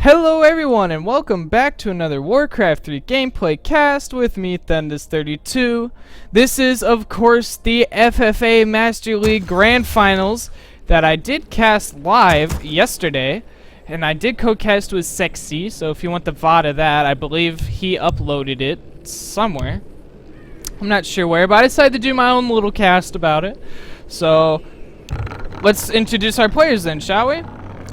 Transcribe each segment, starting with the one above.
Hello everyone and welcome back to another Warcraft 3 gameplay cast with me, Thundus32. This is of course the FFA Master League Grand Finals that I did cast live yesterday, and I did co-cast with Sexy, so if you want the VOD of that, I believe he uploaded it somewhere. I'm not sure where, but I decided to do my own little cast about it. So let's introduce our players then, shall we?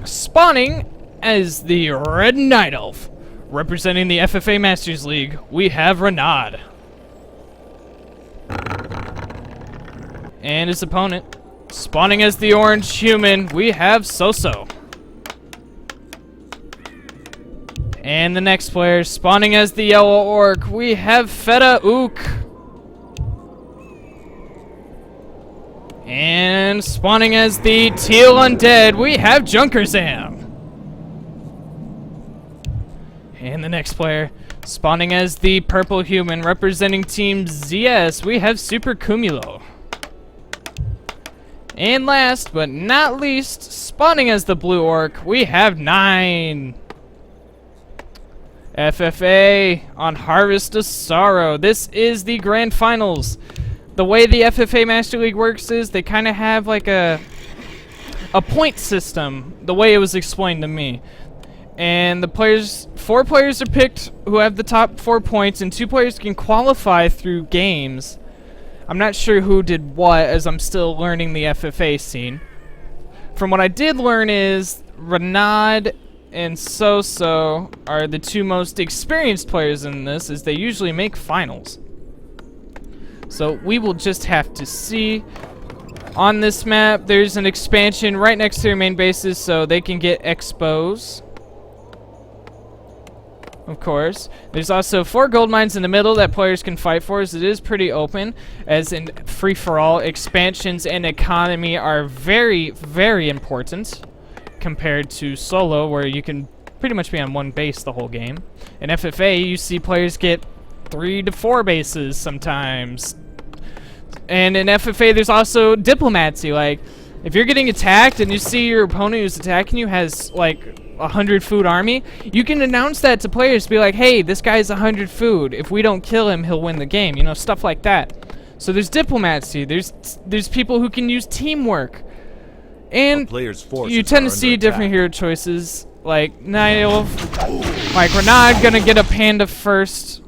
Spawning as the Red Night Elf, representing the FFA Masters League, we have Renaud. And his opponent, spawning as the Orange Human, we have Soso. And the next player, spawning as the Yellow Orc, we have Feta Ook. And spawning as the Teal Undead, we have Junkerzam. And the next player, spawning as the Purple Human, representing Team ZS, we have Super Cumulo. And last but not least, spawning as the Blue Orc, we have 9. FFA on Harvest of Sorrow. This is the Grand Finals. The way the FFA Master League works is they kind of have like a point system, the way it was explained to me. And the players, 4 players are picked who have the top 4 points, and 2 players can qualify through games. I'm not sure who did what, as I'm still learning the FFA scene. From what I did learn is Renaud and Soso are the 2 most experienced players in this, as they usually make finals. So we will just have to see. On this map, there's an expansion right next to their main bases, so they can get expos. Of course. There's also 4 gold mines in the middle that players can fight for, as it is pretty open. As in free-for-all, expansions and economy are very, very important compared to solo, where you can pretty much be on one base the whole game. In FFA, you see players get 3 to 4 bases sometimes. And in FFA, there's also diplomacy. Like, if you're getting attacked and you see your opponent who's attacking you has, like, 100 food army, you can announce that to players, be like, hey, this guy's 100 food. If we don't kill him, he'll win the game. You know, stuff like that. So there's diplomacy. There's people who can use teamwork. And you tend to see different hero choices, like Night Elf, like Renaud gonna get a panda first.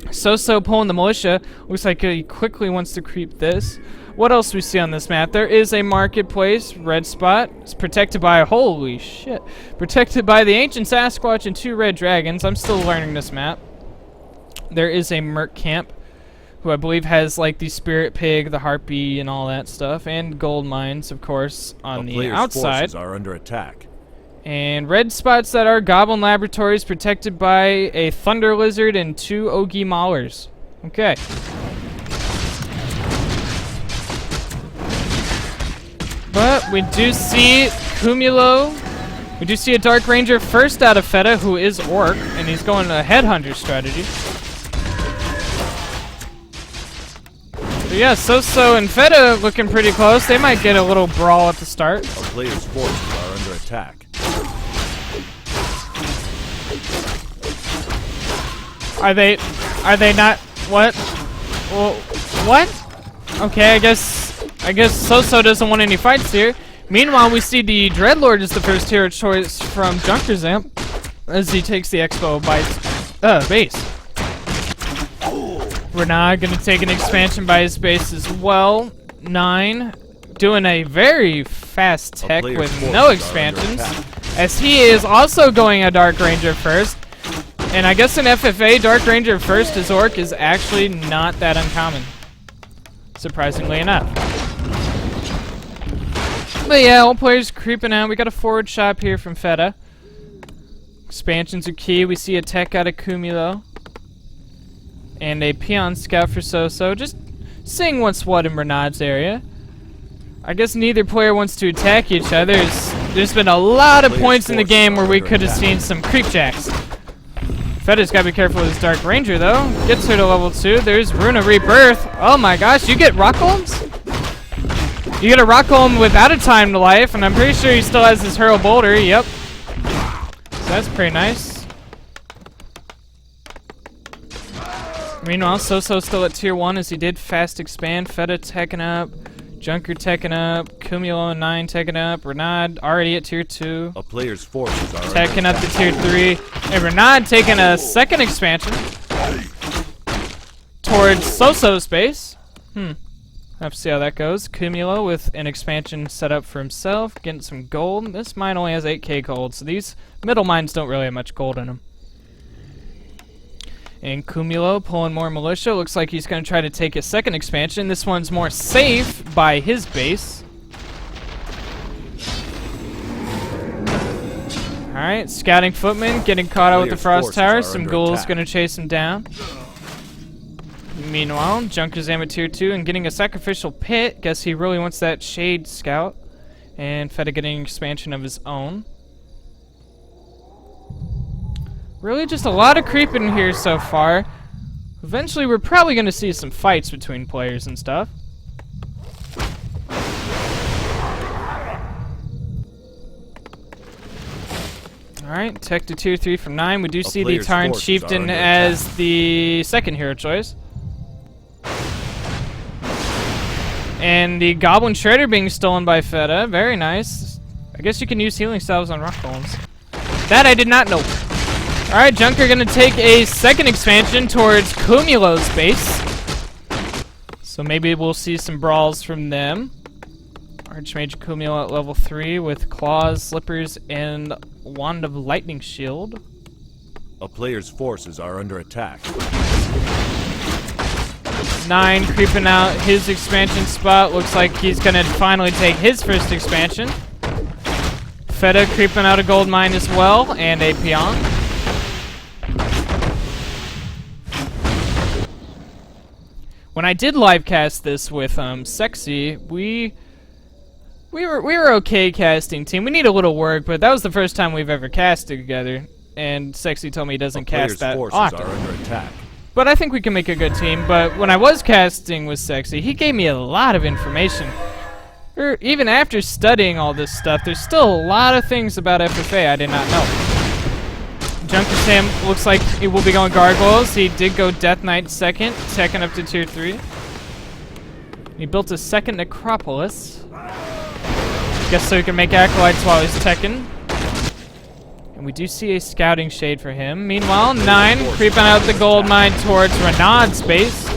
Soso pulling the militia. Looks like he quickly wants to creep this. What else do we see on this map? There is a marketplace, red spot. It's protected by, holy shit, protected by the ancient Sasquatch and 2 red dragons. I'm still learning this map. There is a merc camp, who I believe has like the spirit pig, the harpy, and all that stuff, and gold mines, of course, on the outside. Forces are under attack. And red spots that are goblin laboratories, protected by a thunder lizard and 2 Ogi maulers. Okay. But we do see Cumulo. We do see a Dark Ranger first out of Feta, who is Orc, and he's going a headhunter strategy. So yeah, Soso and Feta looking pretty close. They might get a little brawl at the start. Our players' forces are under attack. Are they not? What? Well, what? Okay, I guess Soso doesn't want any fights here. Meanwhile, we see the Dreadlord is the first hero choice from Junkerzam, as he takes the expo base. Renaud gonna take an expansion by his base as well. 9, doing a very fast tech with no expansions, as he is also going a Dark Ranger first. And I guess in FFA, Dark Ranger first as Orc is actually not that uncommon, surprisingly enough. But yeah, all players creeping out. We got a forward shop here from Feta. Expansions are key. We see a tech out of Cumulo. And a peon scout for Soso. Just seeing what's what in Renaud's area. I guess neither player wants to attack each other. There's been a lot of points in the game where we could have seen some creepjacks. Feta's gotta be careful with his Dark Ranger though. Gets her to level 2. There's Runa Rebirth. Oh my gosh, you get rock golems? You get a rock golem without a time to life, and I'm pretty sure he still has his hurl boulder. Yep. That's pretty nice. Meanwhile, So-So still at tier 1 as he did fast expand. Feta teching up. Junker teching up. Cumulo and 9 teching up. Renaud already at tier 2. A player's forces are Teching under up to tier 3. And Renaud taking a second expansion towards So-So's base. Have to see how that goes. Cumulo with an expansion set up for himself. Getting some gold. This mine only has 8k gold, so these middle mines don't really have much gold in them. And Cumulo pulling more militia. Looks like he's going to try to take a second expansion. This one's more safe by his base. Alright, scouting footman getting caught out with the frost tower. Some ghouls going to chase him down. Meanwhile, Junker's aim at tier 2 and getting a sacrificial pit. Guess he really wants that shade scout. And Feta getting an expansion of his own. Really just a lot of creeping here so far. Eventually we're probably going to see some fights between players and stuff. Alright, tech to tier 3 from 9. We do see the Tarn Chieftain as the second hero choice. And the Goblin Shredder being stolen by Feta. Very nice. I guess you can use healing salves on rock golems. That I did not know. Alright, Junker gonna take a second expansion towards Cumulo's base. So maybe we'll see some brawls from them. Archmage Cumulo at level 3 with claws, slippers, and wand of lightning shield. A player's forces are under attack. 9 creeping out his expansion spot. Looks like he's gonna finally take his first expansion. Feta creeping out a gold mine as well, and a peon. When I did live cast this with Sexy, we were okay casting team. We need a little work, but that was the first time we've ever casted together. And Sexy told me he doesn't cast that often. Are under attack. But I think we can make a good team. But when I was casting with Sexy, he gave me a lot of information. Even after studying all this stuff, there's still a lot of things about FFA I did not know. Junker Sam looks like he will be going gargoyles. He did go Death Knight second, teching up to tier 3. He built a second necropolis. Guess so he can make acolytes while he's teching. And we do see a scouting shade for him. Meanwhile, 9 creeping out the gold mine towards Renaud's base.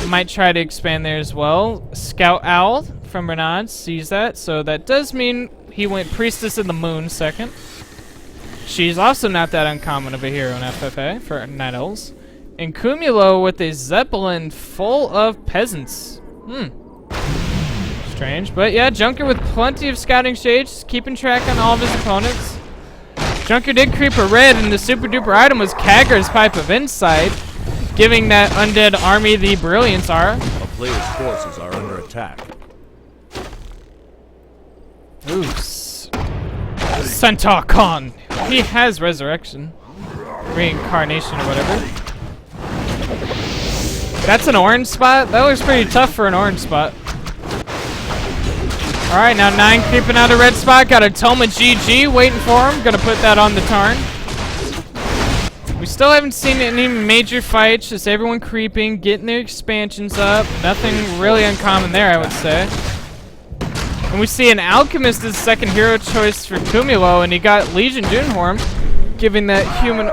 Might try to expand there as well. Scout Owl from Renaud sees that, so that does mean he went Priestess of the Moon second. She's also not that uncommon of a hero in FFA for Night Elves. And Cumulo with a Zeppelin full of peasants. Strange, but yeah, Junker with plenty of scouting shades, keeping track on all of his opponents. Junker did creep a red, and the super duper item was Kagar's Pipe of Insight, giving that undead army the Brilliance Aura. A player's forces are under attack. Oops. Centaur Khan. He has resurrection. Reincarnation or whatever. That's an orange spot? That looks pretty tough for an orange spot. Alright, now 9 creeping out a red spot. Got a Toma GG waiting for him. Gonna put that on the Tarn. We still haven't seen any major fights. Just everyone creeping, getting their expansions up. Nothing really uncommon there, I would say. And we see an Alchemist as second hero choice for Cumulo, and he got Legion Dunehorn, giving that human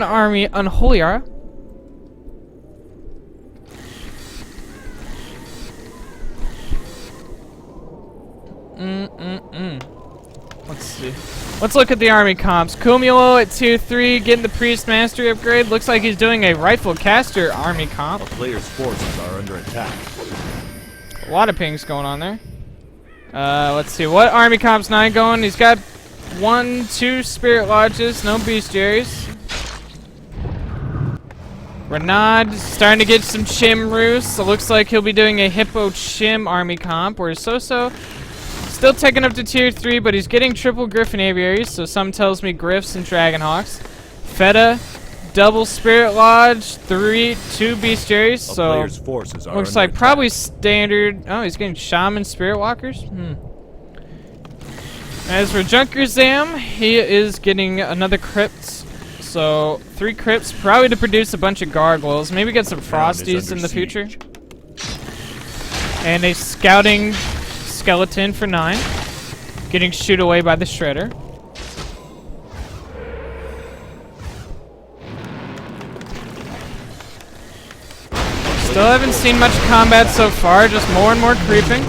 army Unholy Aura. Let's see. Let's look at the army comps. Cumulo at tier 3, getting the Priest Mastery upgrade. Looks like he's doing a Rifle Caster army comp. A player's forces are under attack. A lot of pings going on there. Let's see. What army comp's 9 going? He's got 2 Spirit Lodges, no Bestiaries. Renaud starting to get some Chim Roosts. So looks like he'll be doing a Hippo Chim army comp, whereas So-So still taking up to tier 3, but he's getting triple Griffin Aviaries, so some tells me Griffs and Dragonhawks. Feta, double Spirit Lodge, 2 Bestiaries, so looks like probably standard. Oh, he's getting Shaman Spirit Walkers? As for Junker Zam, he is getting another crypt. So 3 crypts, probably to produce a bunch of gargoyles. Maybe get some frosties in the future. And a scouting skeleton for 9. Getting shooed away by the shredder. Still haven't seen much combat so far, just more and more creeping.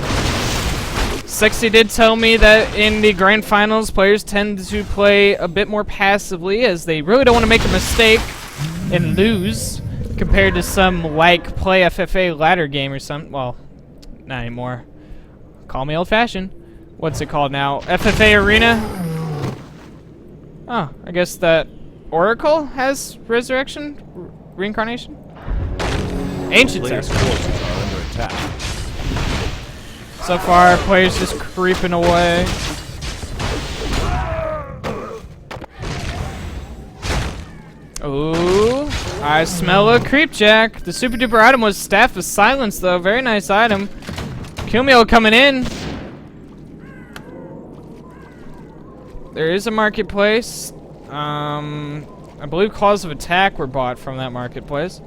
Sexy did tell me that in the grand finals, players tend to play a bit more passively as they really don't want to make a mistake and lose compared to some like play FFA ladder game or something. Well, not anymore. Call me old-fashioned. What's it called now? FFA Arena? Oh, I guess that Oracle has resurrection? Reincarnation? Ancient Players' Tech. forces are under attack. So far, players just creeping away. Ooh, I smell a creepjack. The super duper item was Staff of Silence, though. Very nice item. Kumio coming in. There is a marketplace. I believe Claws of Attack were bought from that marketplace.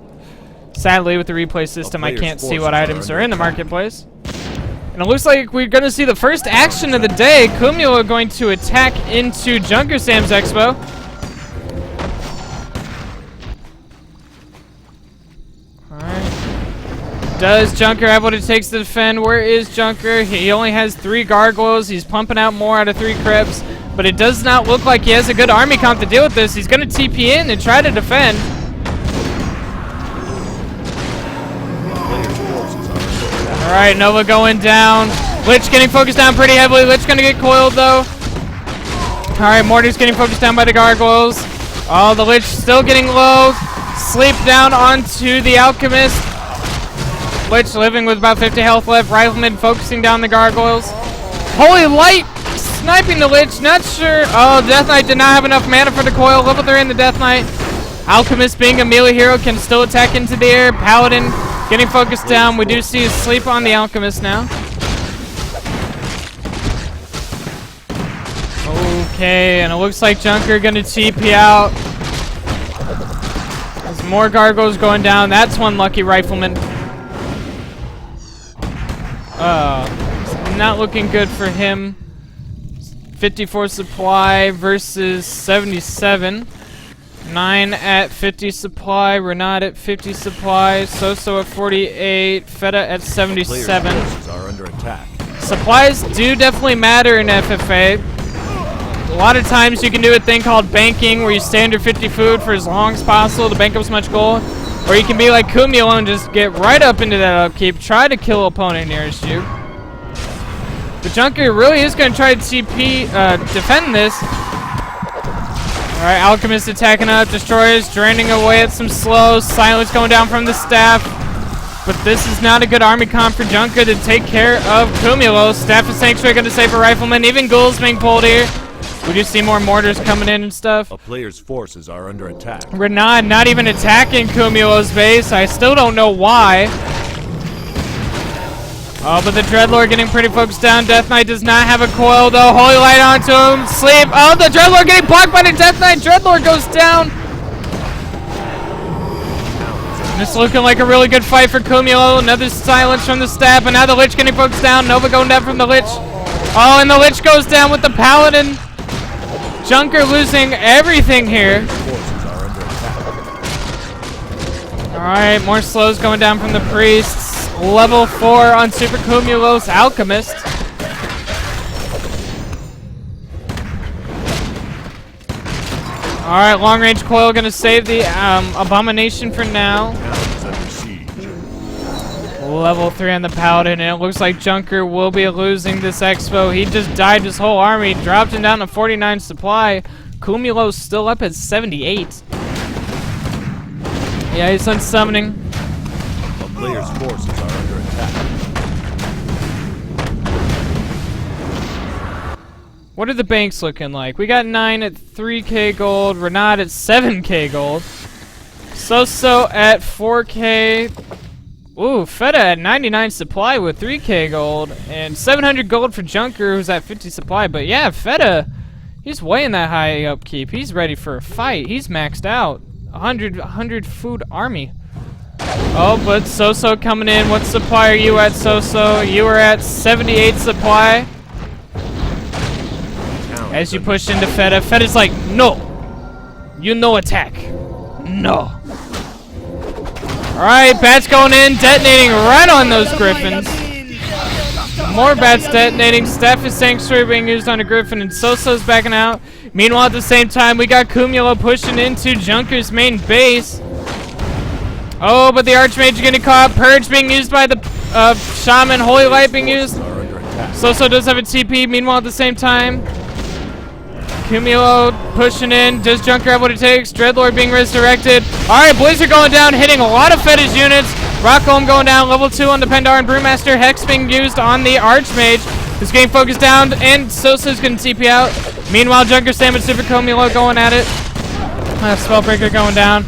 Sadly, with the replay system, I can't see what items are in the marketplace. And it looks like we're going to see the first action of the day. Kumio are going to attack into Junker Sam's Expo. Alright. Does Junker have what it takes to defend? Where is Junker? He only has 3 gargoyles. He's pumping out more out of 3 crypts. But it does not look like he has a good army comp to deal with this. He's going to TP in and try to defend. Alright, Nova going down. Lich getting focused down pretty heavily. Lich gonna get coiled though. Alright, Morty's getting focused down by the gargoyles. Oh, the Lich still getting low. Sleep down onto the Alchemist. Lich living with about 50 health left. Rifleman focusing down the gargoyles. Holy Light sniping the Lich. Not sure. Oh, Death Knight did not have enough mana for the coil. Level 3 in the Death Knight. Alchemist being a melee hero can still attack into the air. Paladin getting focused down. We do see a sleep on the Alchemist now. Okay, and it looks like Junker gonna TP out. There's more gargoyles going down. That's one lucky rifleman. Not looking good for him. 54 supply versus 77. 9 at 50 supply, Renat at 50 supply, Soso at 48, Feta at 77. Forces are under attack. Supplies do definitely matter in FFA. A lot of times you can do a thing called banking where you stay under 50 food for as long as possible to bank up as much gold. Or you can be like Kumio and just get right up into that upkeep, try to kill opponent nearest you. But Junker really is going to try to TP, defend this. Alright, Alchemist attacking up, Destroyers draining away at some slows, Silence going down from the staff. But this is not a good army comp for Junker to take care of Cumulo. Staff of Sanctuary going to save a Rifleman, even Ghouls being pulled here. We do see more mortars coming in and stuff. A player's forces are under attack. Renat not even attacking Cumulo's base, I still don't know why. Oh, but the Dreadlord getting pretty focused down. Death Knight does not have a coil, though. Holy Light onto him. Sleep. Oh, the Dreadlord getting blocked by the Death Knight. Dreadlord goes down. This looking like a really good fight for Cumulo. Another silence from the staff, and now the Lich getting focused down. Nova going down from the Lich. Oh, and the Lich goes down with the Paladin. Junker losing everything here. Forces are under attack. Alright, more slows going down from the Priests. Level 4 on Super Cumulo's Alchemist. Alright, long range coil gonna save the Abomination for now. Level 3 on the Paladin, and it looks like Junker will be losing this expo. He just died his whole army, dropped him down to 49 supply. Cumulo's still up at 78. Yeah, he's unsummoning. A player's forces are under attack. What are the banks looking like? We got 9 at 3k gold, Renat at 7k gold, Soso at 4k, Ooh, Feta at 99 supply with 3k gold, and 700 gold for Junker, who's at 50 supply. But yeah, Feta, he's way in that high upkeep. He's ready for a fight. He's maxed out. 100 food army. Oh, but Soso coming in. What supply are you at, Soso? You are at 78 supply. As you push into Feta, Feta's like, no. You no attack. No. Alright, bats going in, detonating right on those griffins. More bats detonating. Staff is Sanctuary being used on a griffin, and Soso's backing out. Meanwhile, at the same time, we got Cumulo pushing into Junker's main base. Oh, but the Archmage getting caught. Purge being used by the Shaman. Holy Light being used. Soso does have a TP. Meanwhile, at the same time, Cumulo pushing in. Does Junker have what it takes? Dreadlord being resurrected. Alright, Blizzard going down, hitting a lot of Fetish units. Rockholm going down, level 2 on the Pendar and Brewmaster. Hex being used on the Archmage. This game focused down, and Sosa's going to TP out. Meanwhile, Junker Sam and Super Cumulo going at it. Spellbreaker going down.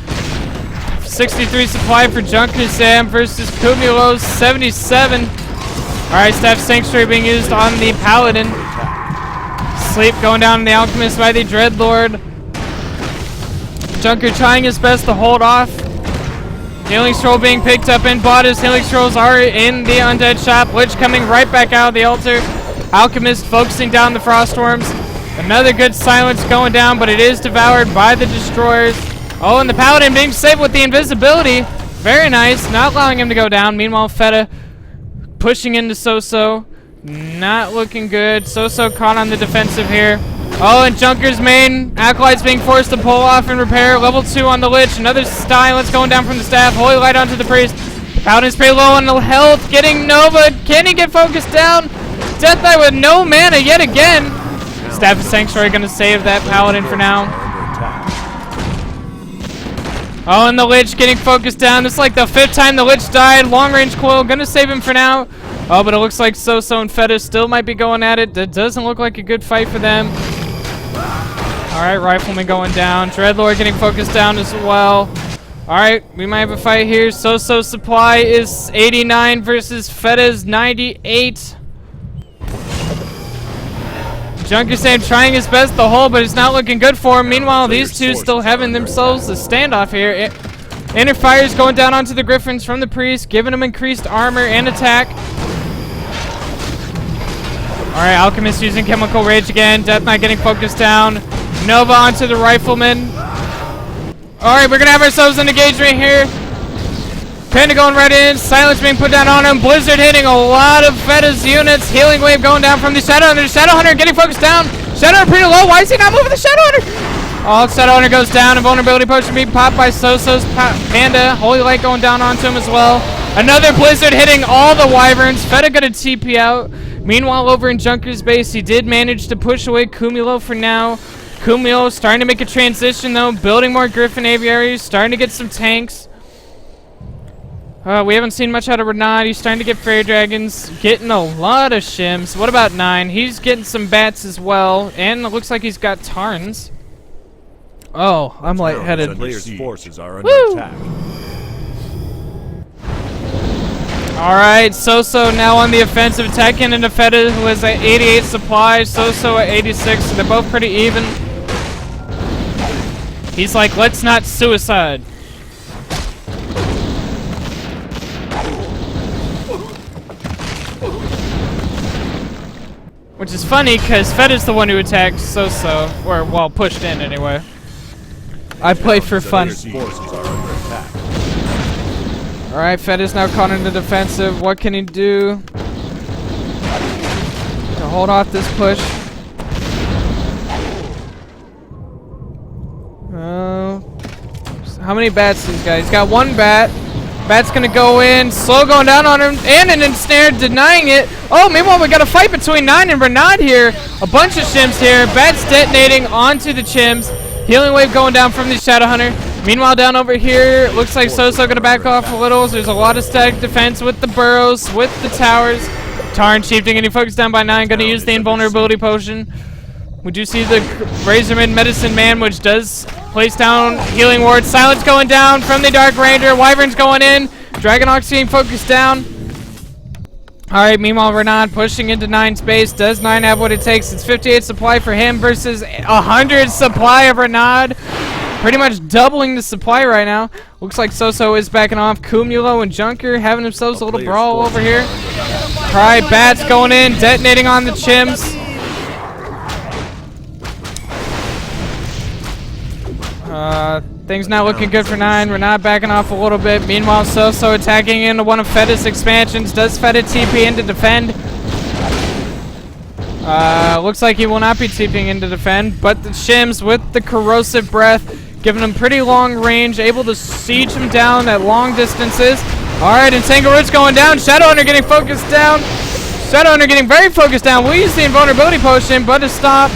63 supply for Junker Sam versus Cumulo's 77. Alright, Staff Sanctuary being used on the Paladin. Sleep going down on the Alchemist by the Dreadlord. Junker trying his best to hold off. Healing Scroll being picked up and bought. His Healing Scrolls are in the Undead Shop. Lich coming right back out of the altar. Alchemist focusing down the Frostworms. Another good silence going down, but it is devoured by the Destroyers. Oh, and the Paladin being saved with the invisibility. Very nice. Not allowing him to go down. Meanwhile, Feta pushing into Soso. Not looking good. Soso caught on the defensive here. Oh, and Junker's main Acolyte's being forced to pull off and repair. Level 2 on the Lich. Another silence going down from the Staff. Holy Light onto the Priest. Paladin's pretty low on the health. Getting Nova. Can he get focused down? Death Knight with no mana yet again. Staff of Sanctuary going to save that Paladin for now. Oh, and the Lich getting focused down. It's like the 5th time the Lich died. Long range coil. Going to save him for now. Oh, but it looks like Soso and Feta still might be going at it. That doesn't look like a good fight for them. Alright, Rifleman going down. Dreadlord getting focused down as well. Alright, we might have a fight here. Soso's supply is 89 versus Feta's 98. Junker Sam trying his best to hold, but it's not looking good for him. Meanwhile, these two still having themselves a standoff here. Inner Fire's going down onto the Griffins from the Priest, giving them increased armor and attack. Alright, Alchemist using Chemical Rage again. Death Knight getting focused down. Nova onto the Rifleman. Alright, we're going to have ourselves an engagement here. Panda going right in. Silence being put down on him. Blizzard hitting a lot of Feta's units. Healing Wave going down from the Shadowhunter. Shadowhunter getting focused down. Shadowhunter pretty low. Why is he not moving the Shadowhunter? Oh, Shadowhunter goes down. Invulnerability Potion being popped by Soso's Panda. Holy Light going down onto him as well. Another Blizzard hitting all the Wyverns. Feta gonna TP out. Meanwhile, over in Junker's base, he did manage to push away Cumulo for now. Cumulo starting to make a transition, though. Building more Griffin Aviaries. Starting to get some tanks. We haven't seen much out of Renaud. He's starting to get Fairy Dragons. Getting a lot of shims. What about 9? He's getting some bats as well. And it looks like he's got Tarns. Oh, I'm lightheaded. The player's forces are under attack. Alright, Soso now on the offensive, attacking into Feta, who is at 88 supply, Soso at 86, so they're both pretty even. He's like, let's not suicide. Which is funny, because Feta's the one who attacked Soso, or, well, pushed in anyway. I play for fun. Alright, Feta's now caught in the defensive. What can he do to hold off this push? How many bats these guys? He's got 1 bat. Bat's gonna go in. Slow going down on him. And an ensnare denying it. Oh, meanwhile, we got a fight between 9 and Renaud here. A bunch of shims here. Bats detonating onto the chims. Healing Wave going down from the Shadowhunter. Meanwhile, down over here, looks like Soso gonna back off a little. So there's a lot of static defense with the burrows, with the towers. Tarn Chieftain getting focused down by 9. Gonna use the invulnerability potion. We do see the Razorman Medicine Man, which does place down Healing Ward. Silence going down from the Dark Ranger. Wyvern's going in. Dragonhawk's getting focused down. Alright, meanwhile, Renan pushing into 9's base. Does 9 have what it takes? It's 58 supply for him versus 100 supply of Renan. Pretty much doubling the supply right now. Looks like Soso is backing off. Cumulo and Junker having themselves a little brawl over here. Alright, Bats going in, detonating on the Chims. Things not looking good for 9. We're not backing off a little bit. Meanwhile, Soso attacking into one of Feda's expansions. Does Feda TP in to defend? Looks like he will not be TPing in to defend, but the Chims with the corrosive breath, giving him pretty long range, able to siege him down at long distances. Alright, and Tangaroot's going down. Shadowhunter getting focused down. Shadowhunter getting very focused down. We'll use the invulnerability potion, but to stop.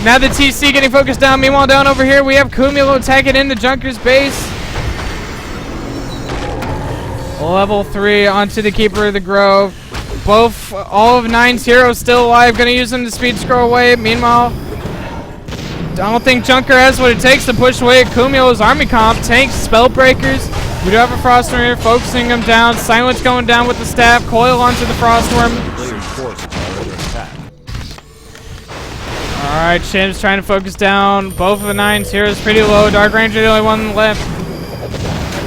Now the TC getting focused down. Meanwhile, down over here, we have Cumulo attacking into Junker's base. Level 3 onto the Keeper of the Grove. All of 9's heroes still alive. Gonna use them to speed scroll away. Meanwhile, I don't think Junker has what it takes to push away Cumulo's army comp. Tanks, Spellbreakers. We do have a Frostworm here, focusing him down. Silence going down with the staff. Coil onto the Frostworm. Alright, Chim's trying to focus down. Both of the 9's heroes pretty low. Dark Ranger the only one left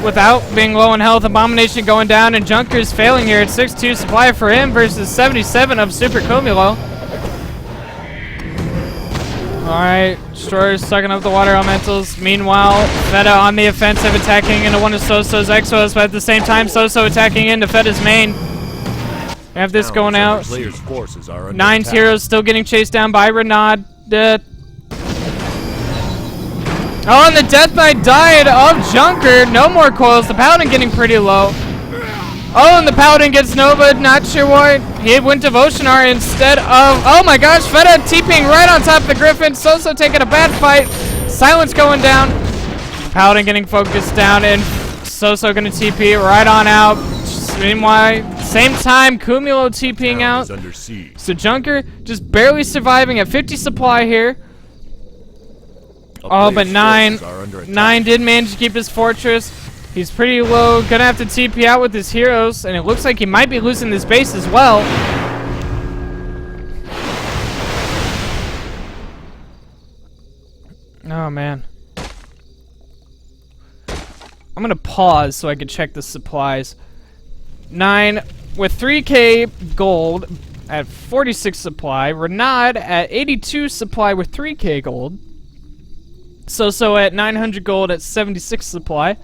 without being low in health. Abomination going down, and Junker's failing here. It's 6-2 supply for him versus 77 of Super Cumulo. Alright, Destroyer's sucking up the water elementals. Meanwhile, Feda on the offensive, attacking into one of Soso's Exos, but at the same time, Soso attacking into Feda's main. We have this going out. 9's heroes still getting chased down by Renaud. Oh, and the Death Knight died of Junker. No more coils. The Paladin getting pretty low. Oh, and the Paladin gets Nova. Not sure why. He went Devotionar instead of... Oh my gosh, Feda TPing right on top of the Griffin. Soso taking a bad fight. Silence going down. Paladin getting focused down, and Soso gonna TP right on out. Meanwhile, same time, Cumulo TPing out. So Junker just barely surviving at 50 supply here. Oh, but 9 did manage to keep his fortress. He's pretty low. Gonna have to TP out with his heroes, and it looks like he might be losing this base as well. Oh, man. I'm gonna pause so I can check the supplies. 9 with 3k gold at 46 supply. Renaud at 82 supply with 3k gold. Soso at 900 gold at 76 supply.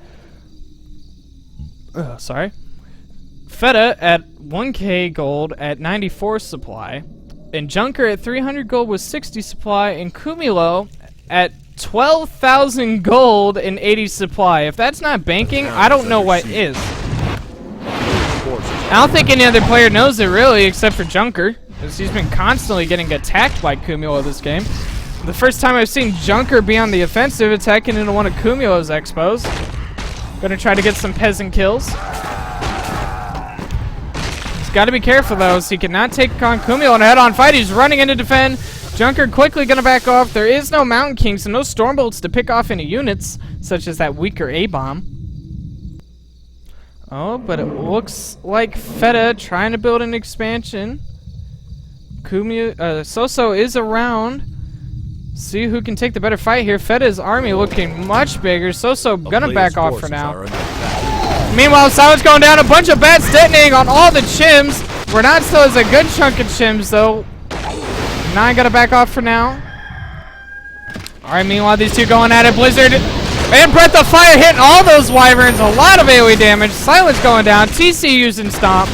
Sorry. Feda at 1k gold at 94 supply. And Junker at 300 gold with 60 supply. And Cumulo at 12,000 gold and 80 supply. If that's not banking, I don't know what is. I don't think any other player knows it really, except for Junker, because he's been constantly getting attacked by Cumulo this game. The first time I've seen Junker be on the offensive, attacking into one of Cumulo's expos. Gonna try to get some peasant kills. He's got to be careful though, so he cannot take on Cumulo in a head-on fight. He's running in to defend. Junker quickly gonna back off. There is no Mountain King, so no Stormbolts to pick off any units, such as that weaker A-bomb. Oh, but it looks like Feda trying to build an expansion. Soso is around. See who can take the better fight here. Feda's army looking much bigger. Soso gonna back off for now. Meanwhile, Silence going down. A bunch of bats detonating on all the Chims. Renaud still has a good chunk of Chims, though. 9 gotta back off for now. Alright, meanwhile, these two going at it. Blizzard and Breath of Fire hitting all those Wyverns. A lot of AoE damage. Silence going down. TC using Stomp.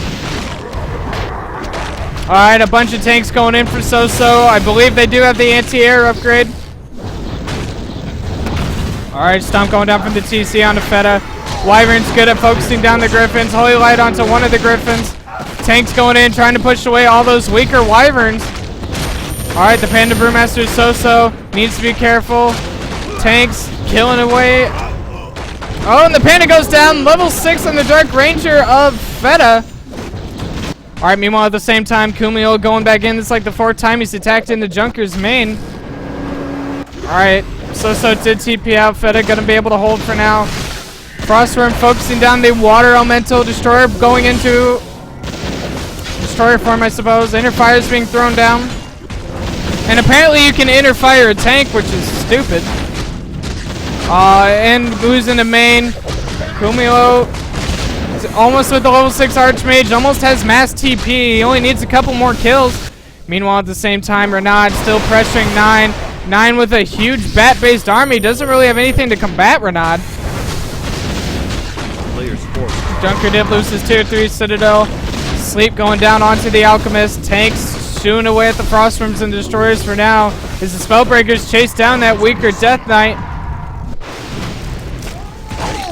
Alright, a bunch of tanks going in for Soso. I believe they do have the anti-air upgrade. Alright, Stomp going down from the TC onto Feda. Wyvern's good at focusing down the Griffins. Holy Light onto one of the Griffins. Tanks going in, trying to push away all those weaker Wyverns. Alright, the Panda Brewmaster Soso needs to be careful. Tanks killing away. Oh, and the Panda goes down. Level 6 on the Dark Ranger of Feda. Alright, meanwhile, at the same time, Cumulo going back in. It's like the 4th time he's attacked into Junker's main. Alright, Soso did TP out. Feda gonna be able to hold for now. Frostworm focusing down the water elemental. Destroyer going into destroyer form, I suppose. Inner fire is being thrown down. And apparently you can inner fire a tank, which is stupid. And who's in the main? Kumilo is almost with the level 6 Archmage. Almost has mass TP. He only needs a couple more kills. Meanwhile, at the same time, Renaud still pressuring 9. 9 with a huge bat-based army. Doesn't really have anything to combat Renaud. Junker did lose his tier 3 Citadel. Sleep going down onto the Alchemist. Tanks shooing away at the Frostworms and Destroyers for now. As the Spellbreakers chase down that weaker Death Knight.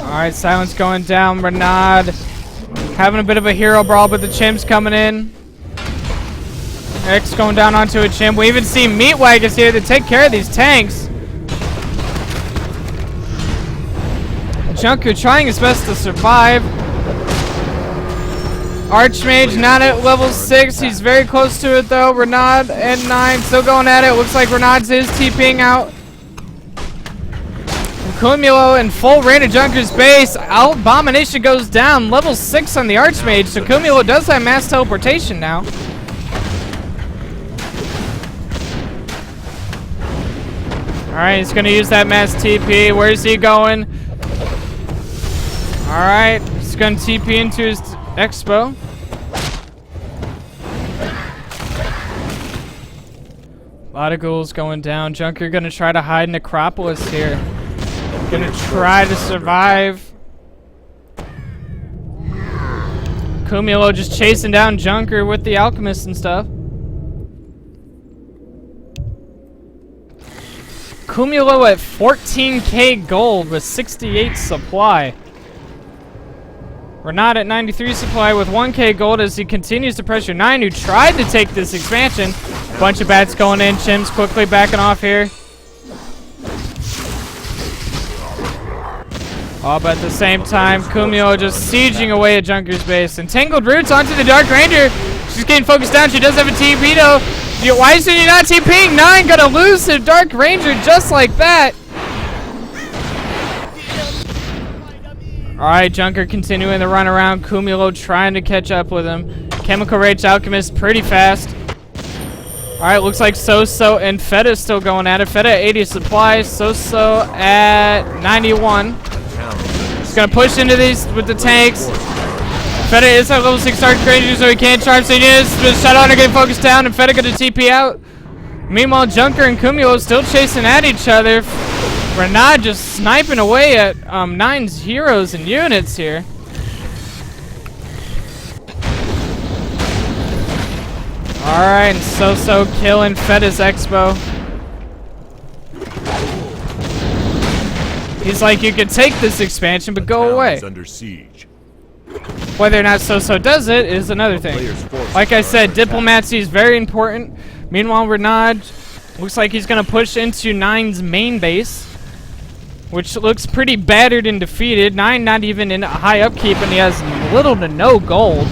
Alright, Silence going down. Renaud having a bit of a hero brawl, but the Chimps coming in. X going down onto a Chimp. We even see Meatwagons here to take care of these tanks. Junker trying his best to survive. Archmage not at level 6. He's very close to it though. Renaud and 9 still going at it. Looks like Renaud's is TPing out. Cumulo in full rain of Junker's base. Abomination goes down. Level 6 on the Archmage. So Cumulo does have mass teleportation now. Alright, he's going to use that mass TP. Where's he going? Alright, he's going to TP into his Expo. A lot of ghouls going down. Junker going to try to hide in Necropolis here. Going to try to survive. Cumulo just chasing down Junker with the Alchemist and stuff. Cumulo at 14k gold with 68 supply. Renaud at 93 supply with 1k gold as he continues to pressure 9, who tried to take this expansion. Bunch of bats going in. Chimps quickly backing off here. Oh, but at the same time, Cumulo just sieging away at Junker's base. Entangled Roots onto the Dark Ranger. She's getting focused down. She does have a TP though. Why is she not TPing? 9 gonna lose to Dark Ranger just like that. Alright, Junker continuing the run around. Cumulo trying to catch up with him. Chemical Rage Alchemist pretty fast. Alright, looks like Soso and Feta still going at it. Feta at 80 supply. Soso at 91. He's gonna push into these with the tanks. Feta is at level 6 Dark Ranger, so he can't charge. So he is. Shadow are getting focused down, and Feta gonna TP out. Meanwhile, Junker and Cumulo still chasing at each other. Renaud just sniping away at 9's heroes and units here. Alright, and Soso killing Feta's Expo. He's like, you can take this expansion, but go away. Under siege. Whether or not Soso does it is another thing. Like I said, diplomacy is very important. Meanwhile, Renaud looks like he's going to push into 9's main base, which looks pretty battered and defeated. 9 not even in high upkeep, and he has little to no gold.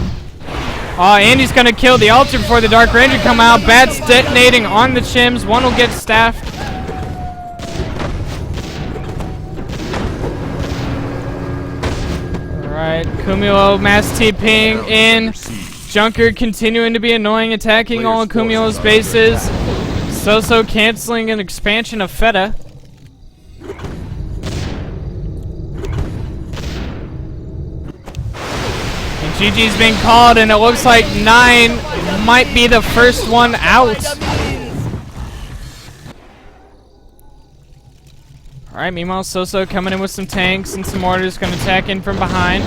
And he's going to kill the altar before the Dark Ranger come out. Bats detonating on the Chims. One will get staffed. Alright, Cumulo mass TPing in. Junker continuing to be annoying, attacking all of Cumulo's bases. Soso canceling an expansion of Feta. And GG's being called, and it looks like 9 might be the first one out. Alright, meanwhile, Soso coming in with some tanks and some mortars, gonna attack in from behind.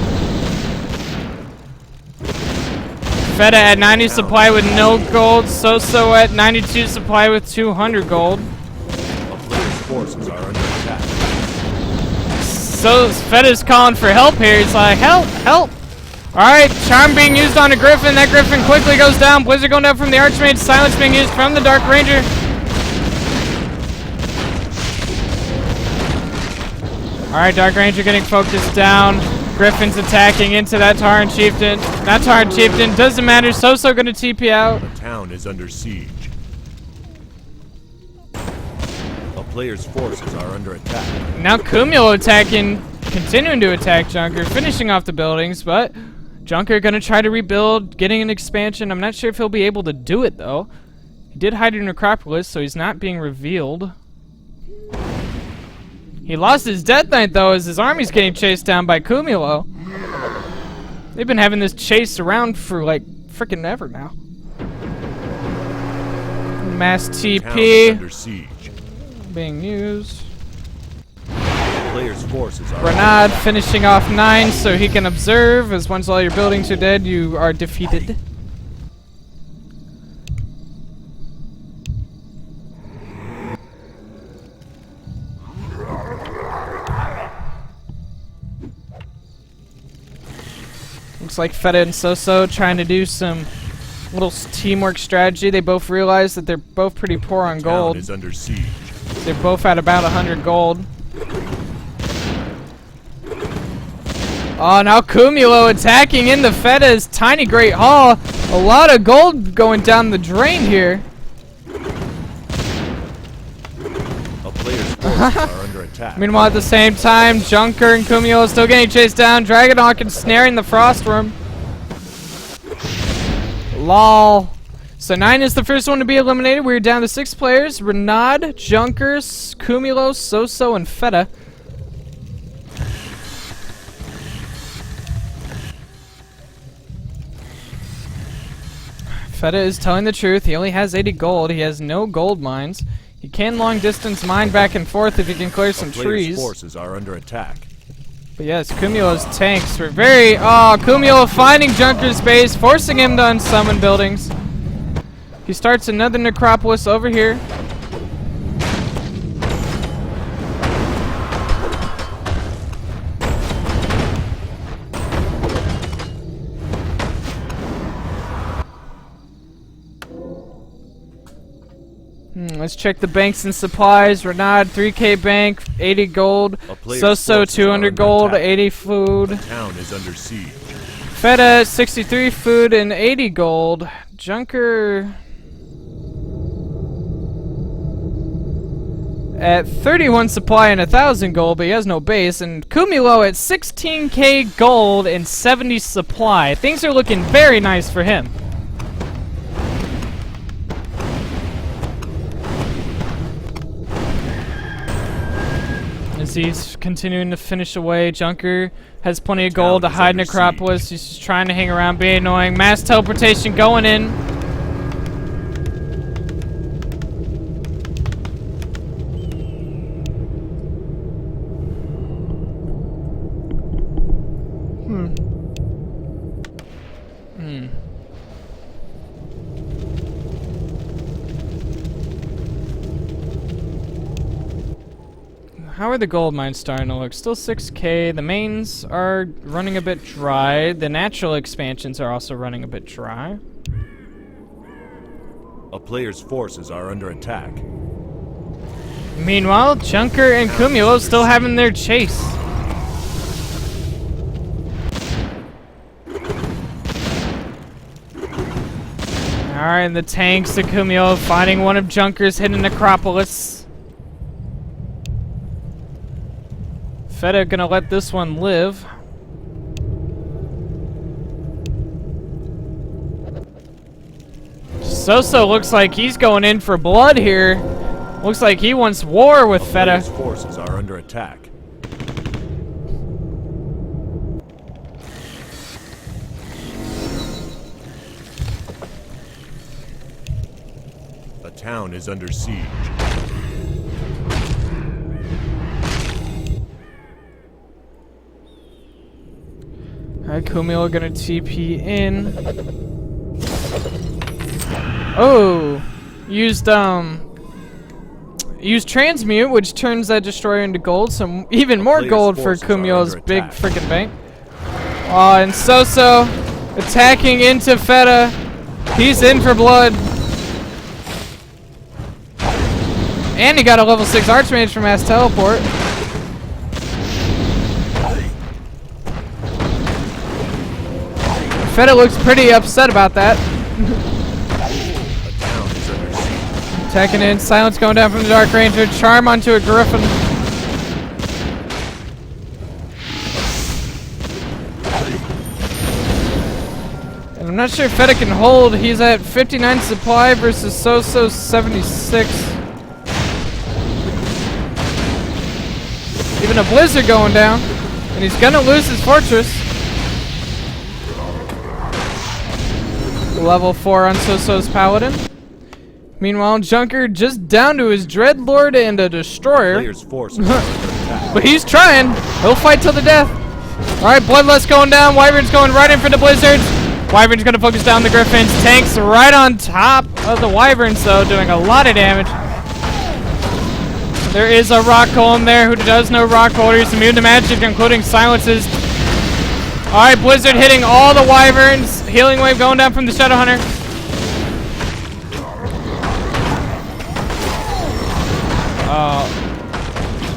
Feta at 90 supply with no gold. Soso at 92 supply with 200 gold. Forces are under attack. So Feta's calling for help here. He's like, help, help. Alright, Charm being used on a Griffin. That Griffin quickly goes down. Blizzard going down from the Archmage. Silence being used from the Dark Ranger. Alright, Dark Ranger getting focused down. Griffin's attacking into that Tauren Chieftain. That Tauren Chieftain doesn't matter. Soso gonna TP out. The town is under siege. A player's forces are under attack. Now Cumulo attacking, continuing to attack Junker, finishing off the buildings, but Junker gonna try to rebuild, getting an expansion. I'm not sure if he'll be able to do it though. He did hide in Necropolis, so he's not being revealed. He lost his Death Knight though, as his army's getting chased down by Cumulo. They've been having this chase around for like frickin' ever now. Mass TP Under siege. being used. Player's forces are Renard finishing off 9 so he can observe, as once all your buildings are dead, you are defeated. Looks like Feta and Soso trying to do some little teamwork strategy. They both realize that they're both pretty poor on gold. is under siege. They're both at about 100 gold. Oh, now Cumulo attacking into Feta's tiny Great Hall. A lot of gold going down the drain here. A player's forces are under attack. Meanwhile, at the same time, Junker and Cumulo still getting chased down. Dragonhawk ensnaring the Frostworm. Lol. So 9 is the first one to be eliminated. We're down to 6 players. Renard, Junker, Cumulo, Soso, and Feta. Feta is telling the truth. He only has 80 gold. He has no gold mines. He can long distance mine back and forth if he can clear some trees. Forces are under attack. But yes, Cumulo's tanks were very... Oh, Cumulo finding Junker's base, forcing him to unsummon buildings. He starts another Necropolis over here. Let's check the banks and supplies. Renard, 3k bank, 80 gold. Soso, 200 gold, 80 food. The town is under siege. Feta, 63 food and 80 gold. Junker at 31 supply and 1,000 gold, but he has no base. And Cumulo at 16k gold and 70 supply. Things are looking very nice for him. As he's continuing to finish away, Junker has plenty of gold to hide Necropolis. He's just trying to hang around, be annoying. Mass teleportation going in. How are the gold mines starting to look? Still 6k. The mains are running a bit dry. The natural expansions are also running a bit dry. A player's forces are under attack. Meanwhile, Junker and Cumulo still having their chase. Alright, and the tanks of Cumulo finding one of Junker's hidden Necropolis. Feta gonna let this one live. Soso looks like he's going in for blood here. Looks like he wants war with Feta. His forces are under attack. The town is under siege. Alright, Cumulo gonna TP in. Oh! Used transmute, which turns that destroyer into gold, so even more gold for Cumulo's big frickin' bank. Oh, and Soso attacking into Feta. He's in for blood. And he got a level 6 Archmage from Mass Teleport. Feta looks pretty upset about that. Attacking in. Silence going down from the Dark Ranger. Charm onto a Griffin. And I'm not sure if Feta can hold. He's at 59 supply versus So-So 76. Even a blizzard going down. And he's gonna lose his fortress. Level 4 on So-So's Paladin. Meanwhile, Junker just down to his Dreadlord and a Destroyer. Player's forces are under attack. But he's trying. He'll fight till the death. Alright, Bloodlust going down. Wyvern's going right in for the Blizzards. Wyvern's gonna focus down the Griffins. Tanks right on top of the Wyverns, though, doing a lot of damage. There is a Rock Golem there who does no Rock Holder. He's immune to magic, including silences. Alright, Blizzard hitting all the Wyverns. Healing Wave going down from the Shadow Hunter.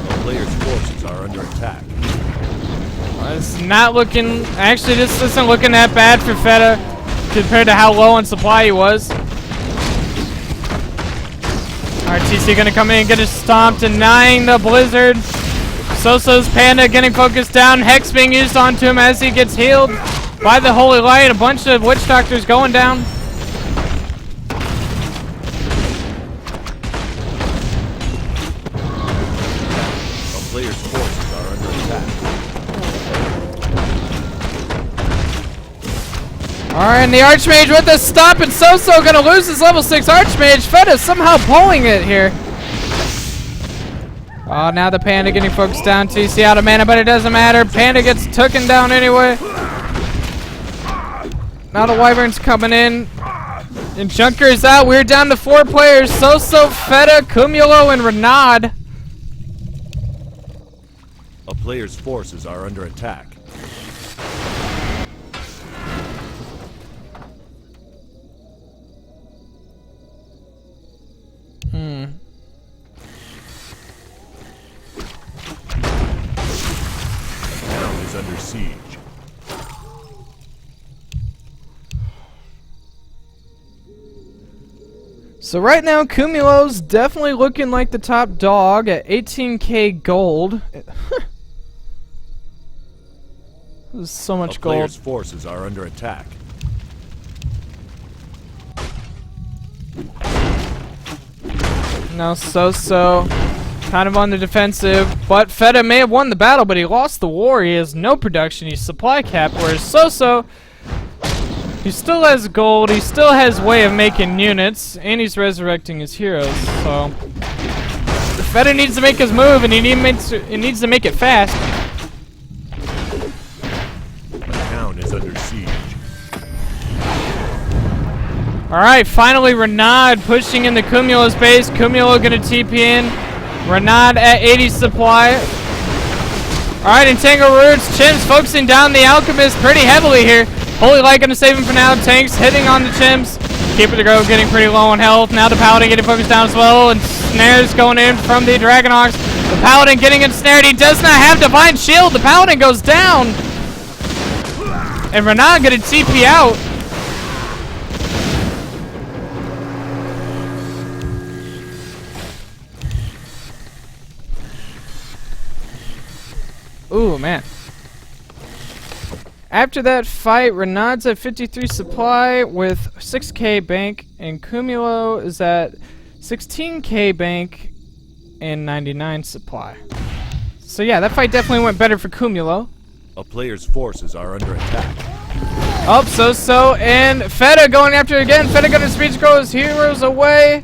The player's forces are under attack. It's not looking... Actually, this isn't looking that bad for Feta compared to how low on supply he was. Alright, TC gonna come in and get a stomp, denying the Blizzard. So-So's Panda getting focused down. Hex being used onto him as he gets healed by the Holy Light. A bunch of Witch Doctors going down. The player's forces are under attack. Alright, and the Archmage with the stomp, and So-So gonna lose his level 6 Archmage. Feta somehow pulling it here. Oh, now the Panda getting focused down. TC out of mana, but it doesn't matter. Panda gets taken down anyway. Now the Wyvern's coming in. And Junker is out. We're down to 4 players. So-So, Feta, Cumulo, and Renaud. A player's forces are under attack. The town is under siege. So right now, Cumulo's definitely looking like the top dog at 18k gold. There's so much A gold. player's forces are under attack. Now So-So kind of on the defensive, but Feta may have won the battle, but he lost the war. He has no production. He's supply capped, whereas So-So, he still has gold. He still has way of making units, and he's resurrecting his heroes. So Feta needs to make his move, and he needs to make it fast. The town is under siege. Alright, finally Renaud pushing into Cumulo's base. Cumulo gonna TP in. Renaud at 80 supply. Alright, Entangle Roots. Chimps focusing down the Alchemist pretty heavily here. Holy Light gonna save him for now. Tanks hitting on the Chimps. Keeper the Grove getting pretty low on health. Now the Paladin getting focused down as well. And snares going in from the Dragonhawks. The Paladin getting ensnared. He does not have Divine Shield. The Paladin goes down. And Renaud gonna TP out. Ooh, man. After that fight, Renaud's at 53 supply with 6k bank, and Cumulo is at 16k bank and 99 supply. So yeah, that fight definitely went better for Cumulo. A player's forces are under attack. Oh, So-So, and Feta going after it again. Feta gonna speed scroll his heroes away.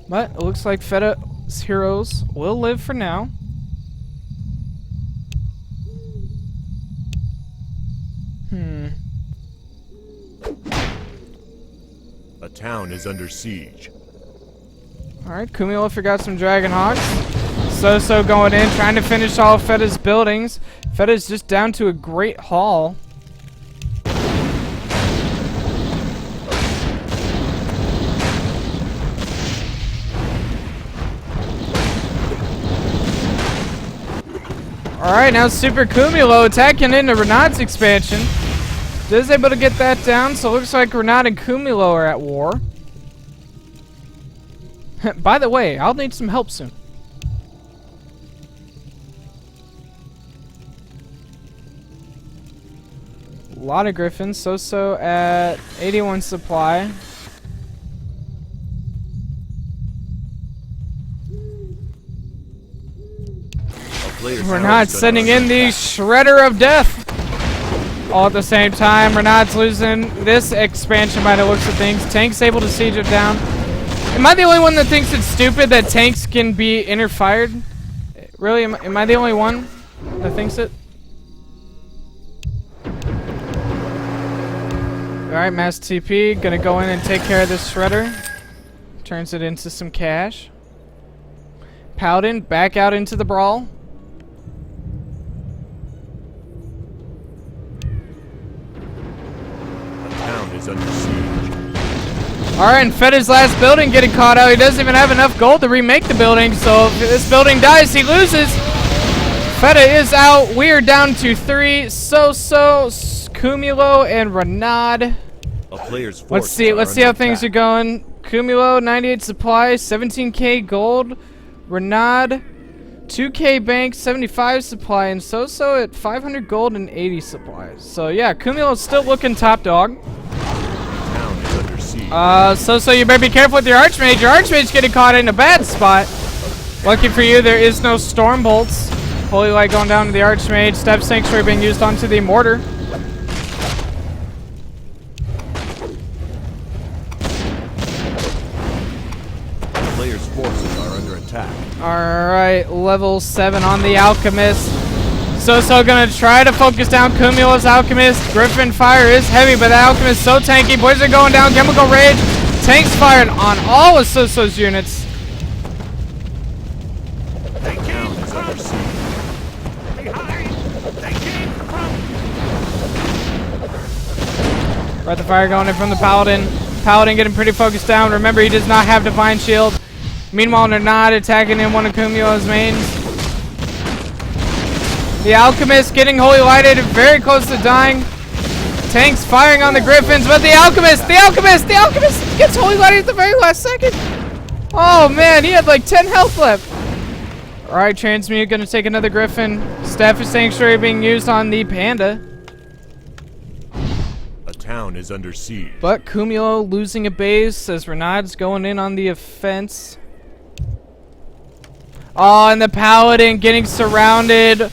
But it looks like Feta's heroes will live for now. A town is under siege. Alright, Cumulo forgot some Dragonhawks. So-So going in, trying to finish all of Feta's buildings. Feta's just down to a Great Hall. Alright, now Super Cumulo attacking into Renaud's expansion. Is able to get that down, so it looks like Renaud and Cumulo are at war. By the way, I'll need some help soon. A lot of Griffins. So at 81 supply. Renaud sending in the Shredder of Death. All at the same time, Renaud's losing this expansion by the looks of things. Tank's able to siege it down. Am I the only one that thinks it's stupid that tanks can be inter-fired? Really? Am I the only one that thinks it? Alright, Mass TP. Gonna go in and take care of this Shredder. Turns it into some cash. Paladin back out into the brawl. Under siege. Alright, and Feda's last building getting caught out. He doesn't even have enough gold to remake the building, so if this building dies, he loses. Feda is out. We are down to 3. So, Cumulo, and Renaud. A player's Let's see how things are going. Cumulo, 98 supply, 17k gold. Renaud, 2k bank, 75 supply, and So at 500 gold and 80 supplies. So yeah, Cumulo's still looking top dog. So you better be careful with your Archmage. Your Archmage's getting caught in a bad spot. Lucky for you, there is no Storm Bolts. Holy Light going down to the Archmage. Step Sanctuary being used onto the Mortar. Players' forces are under attack. Alright, level 7 on the Alchemist. So gonna try to focus down Cumulo's Alchemist. Griffin fire is heavy, but the Alchemist is so tanky. Boys are going down. Chemical Rage. Tanks firing on all of Soso's units. They came from behind. They came from. Breath of Fire going in from the Paladin. Paladin getting pretty focused down. Remember, he does not have Divine Shield. Meanwhile, they're not attacking in one of Cumulo's mains. The Alchemist getting Holy Lighted, very close to dying. Tanks firing on the Griffins, but the Alchemist gets Holy Lighted at the very last second. Oh man, he had like 10 health left. Alright, Transmute gonna take another Griffin. Staff of Sanctuary being used on the Panda. A town is under siege. But Cumulo losing a base as Renaud's going in on the offense. Oh, and the Paladin getting surrounded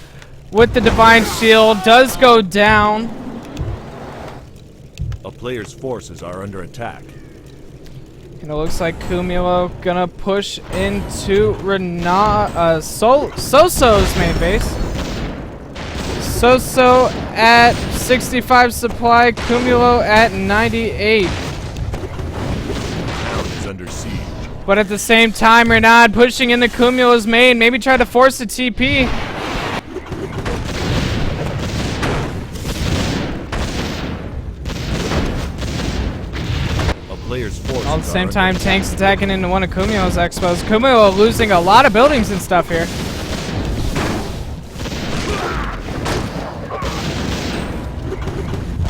with the Divine Shield does go down. A player's forces are under attack. And it looks like Cumulo gonna push into Renaud, Soso's main base. Soso at 65 supply, Cumulo at 98. Town is under siege. But at the same time, Renaud pushing into Cumulo's main, maybe try to force a TP. All at the same time, tanks attacking into one of Cumulo's expos. Cumulo losing a lot of buildings and stuff here.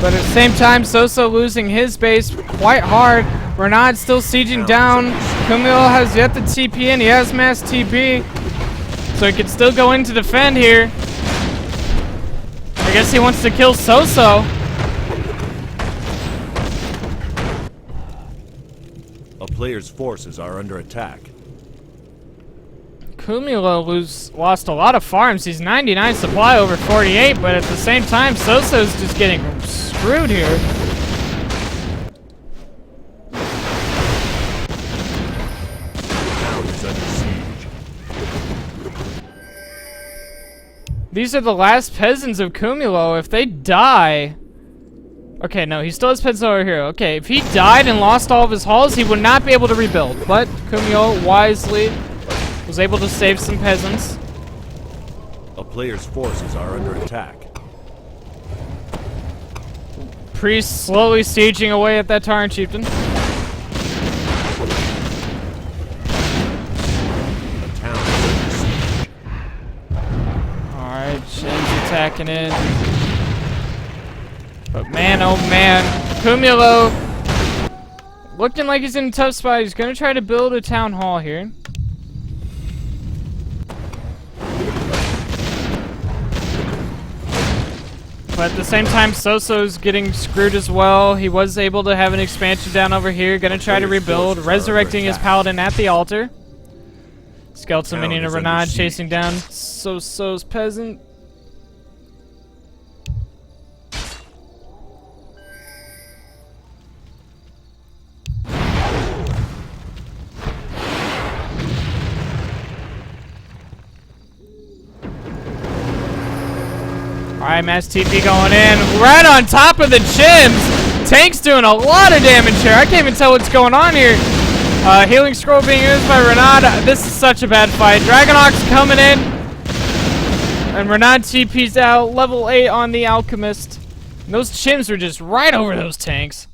But at the same time, Soso losing his base quite hard. Renaud still sieging down. Cumulo has yet to TP in. He has mass TP. So he can still go in to defend here. I guess he wants to kill Soso. A player's forces are under attack. Cumulo lost a lot of farms. He's 99 supply over 48, but at the same time, Soso's just getting screwed here. Town is under siege. These are the last peasants of Cumulo. If they die... Okay, no, he still has peasants over here. Okay, if he died and lost all of his halls, he would not be able to rebuild. But Cumulo wisely was able to save some peasants. A player's forces are under attack. Priest slowly sieging away at that Tauren chieftain. A town is under siege. Alright, attacking it. But man, oh man, Cumulo looking like he's in a tough spot. He's gonna try to build a town hall here. But at the same time, Soso's getting screwed as well. He was able to have an expansion down over here. Gonna try to rebuild, resurrecting his paladin at the altar. Skeleton minion of Renaud chasing down Soso's peasant. Alright, mass TP going in. Right on top of the chims. Tank's doing a lot of damage here. I can't even tell what's going on here. Healing scroll being used by Renaud. This is such a bad fight. Dragonox coming in. And Renaud TP's out. Level 8 on the Alchemist. And those chims were just right over those tanks.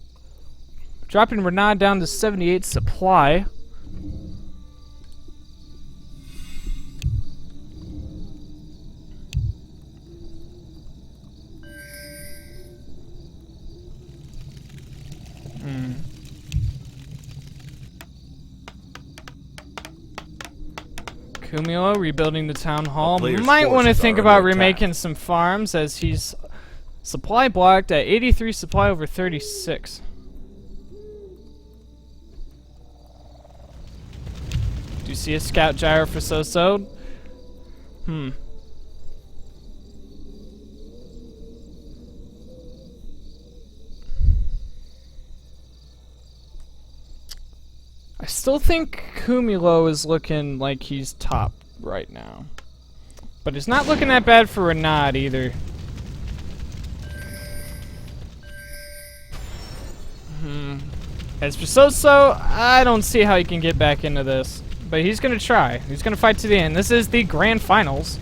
Dropping Renaud down to 78 supply. Cumulo rebuilding the town hall. Might want to think about remaking some farms as he's supply blocked at 83 supply over 36. Do you see a scout gyro for Soso? I still think Cumulo is looking like he's top right now. But it's not looking that bad for Renaud either. As for Soso, I don't see how he can get back into this. But he's going to try. He's going to fight to the end. This is the grand finals,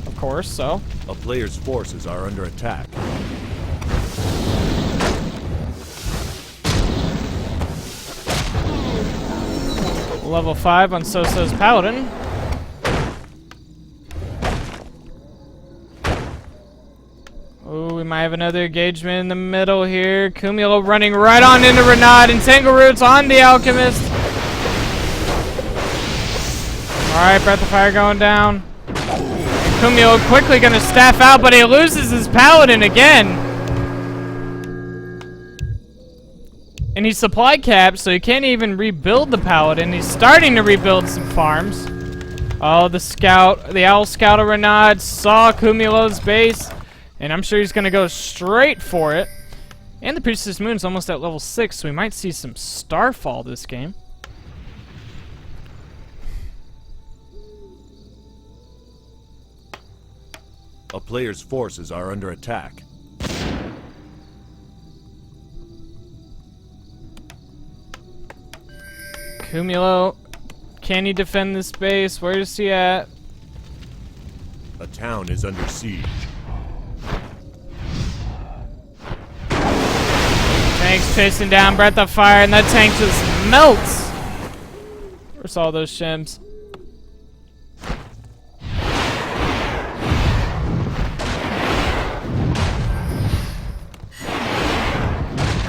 of course, so. A player's forces are under attack. Level 5 on Soso's Paladin. Oh, we might have another engagement in the middle here. Cumulo running right on into Renaud. Entangle Roots on the Alchemist. Alright, Breath of Fire going down. And Cumulo quickly going to staff out, but he loses his Paladin again. And he's supply capped, so he can't even rebuild the Paladin. He's starting to rebuild some farms. Oh, the scout, the Owl Scout of Renaud saw Cumulo's base, and I'm sure he's going to go straight for it. And the Priestess Moon's almost at level 6, so we might see some Starfall this game. A player's forces are under attack. Cumulo, can he defend this base? Where is he at? A town is under siege. Tank's chasing down Breath of Fire, and that tank just melts. Where's all those shims?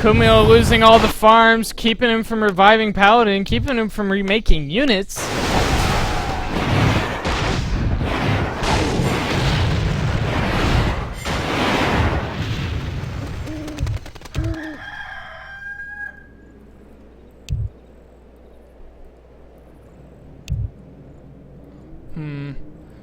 Cumulo losing all the farms, keeping him from reviving Paladin, keeping him from remaking units.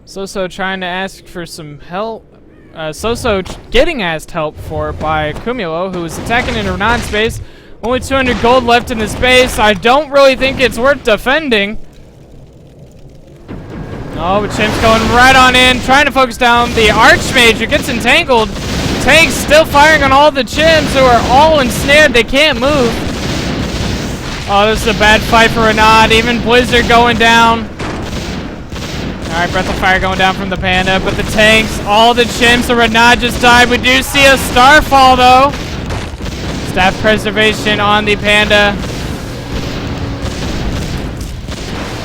Soso trying to ask for some help. Soso getting asked help for by Cumulo, who is attacking in Renaud's space. Only 200 gold left in this base. I don't really think it's worth defending. Oh, but Chimp's going right on in, trying to focus down the Archmage, who gets entangled. Tank's still firing on all the Chimps, who are all ensnared. They can't move. Oh, this is a bad fight for Renaud. Even Blizzard going down. Alright, Breath of Fire going down from the Panda, but the tanks, all the Chimps, of Renaud just died. We do see a Starfall, though. Staff Preservation on the Panda.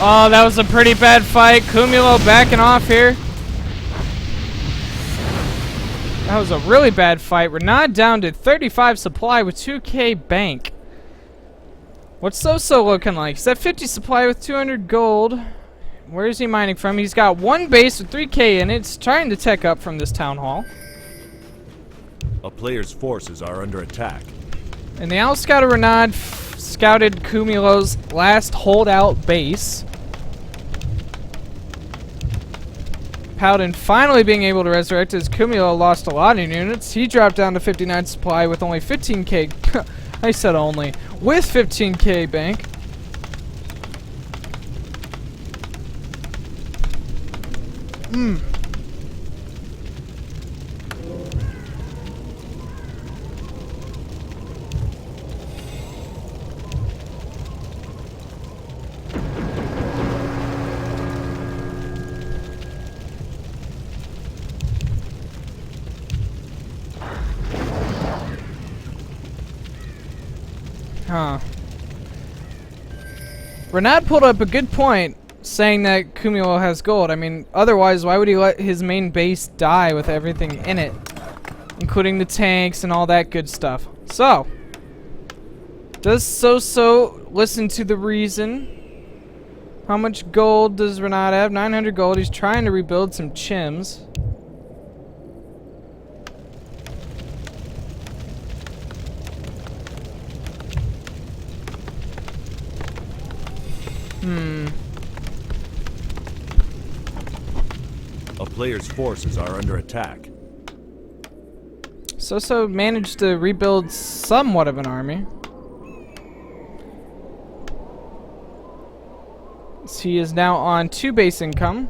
Oh, that was a pretty bad fight. Cumulo backing off here. That was a really bad fight. Renaud down to 35 supply with 2k bank. What's So looking like? He's at 50 supply with 200 gold. Where is he mining from? He's got one base with 3k in it. It's trying to tech up from this town hall. A player's forces are under attack. And the Owl Scout of Renaud scouted Cumulo's last holdout base. Paladin finally being able to resurrect as Cumulo lost a lot in units. He dropped down to 59 supply with only 15k. I said only. With 15k bank. Huh. Renaud pulled up a good point saying that Cumulo has gold. I mean, otherwise, why would he let his main base die with everything in it? Including the tanks and all that good stuff. So, does So listen to the reason? How much gold does Renaud have? 900 gold. He's trying to rebuild some chims. A player's forces are under attack. So managed to rebuild somewhat of an army. So he is now on 2 base income.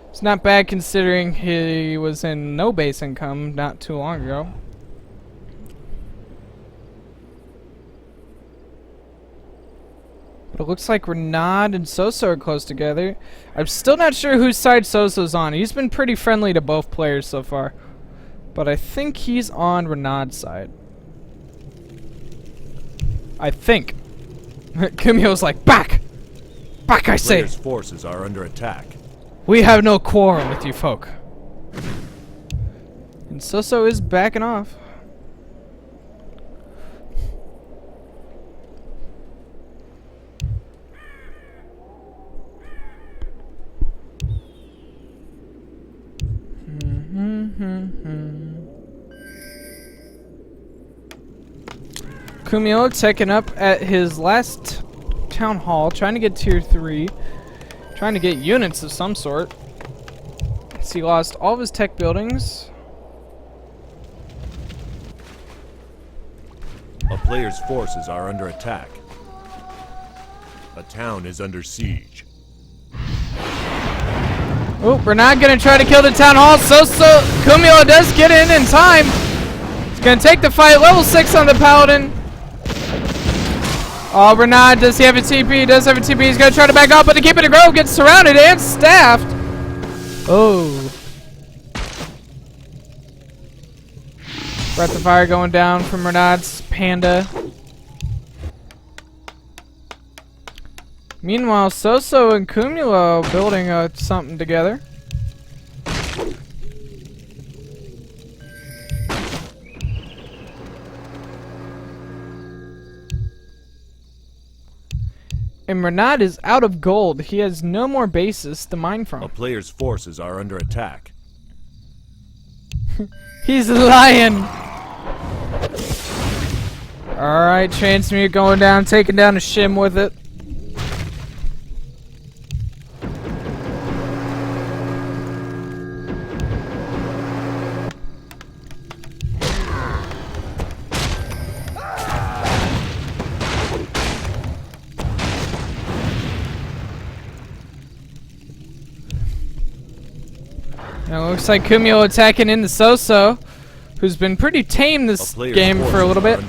It's not bad considering he was in no base income not too long ago. But it looks like Renaud and So are close together. I'm still not sure whose side So's on. He's been pretty friendly to both players so far. But I think he's on Renaud's side. I think. Cumulo's like, back! Back, I say! Player's forces are under attack. We have no quarrel with you folk. And So is backing off. Cumulo taking up at his last town hall, trying to get tier 3, trying to get units of some sort. So he lost all of his tech buildings. A player's forces are under attack. A town is under siege. Oh, Renaud gonna try to kill the town hall. Cumulo does get in time. He's gonna take the fight. Level 6 on the Paladin. Oh, Renaud, does he have a TP? He does have a TP. He's gonna try to back up, but to keep it a grow, gets surrounded and staffed. Oh. Breath of Fire going down from Renaud's Panda. Meanwhile, So and Cumulo building something together. And Renaud is out of gold. He has no more bases to mine A from. player's forces are under attack. He's lying. Alright, Transmute going down, taking down a shim with it. Now it looks like Cumulo attacking into So, who's been pretty tame this game for a little bit.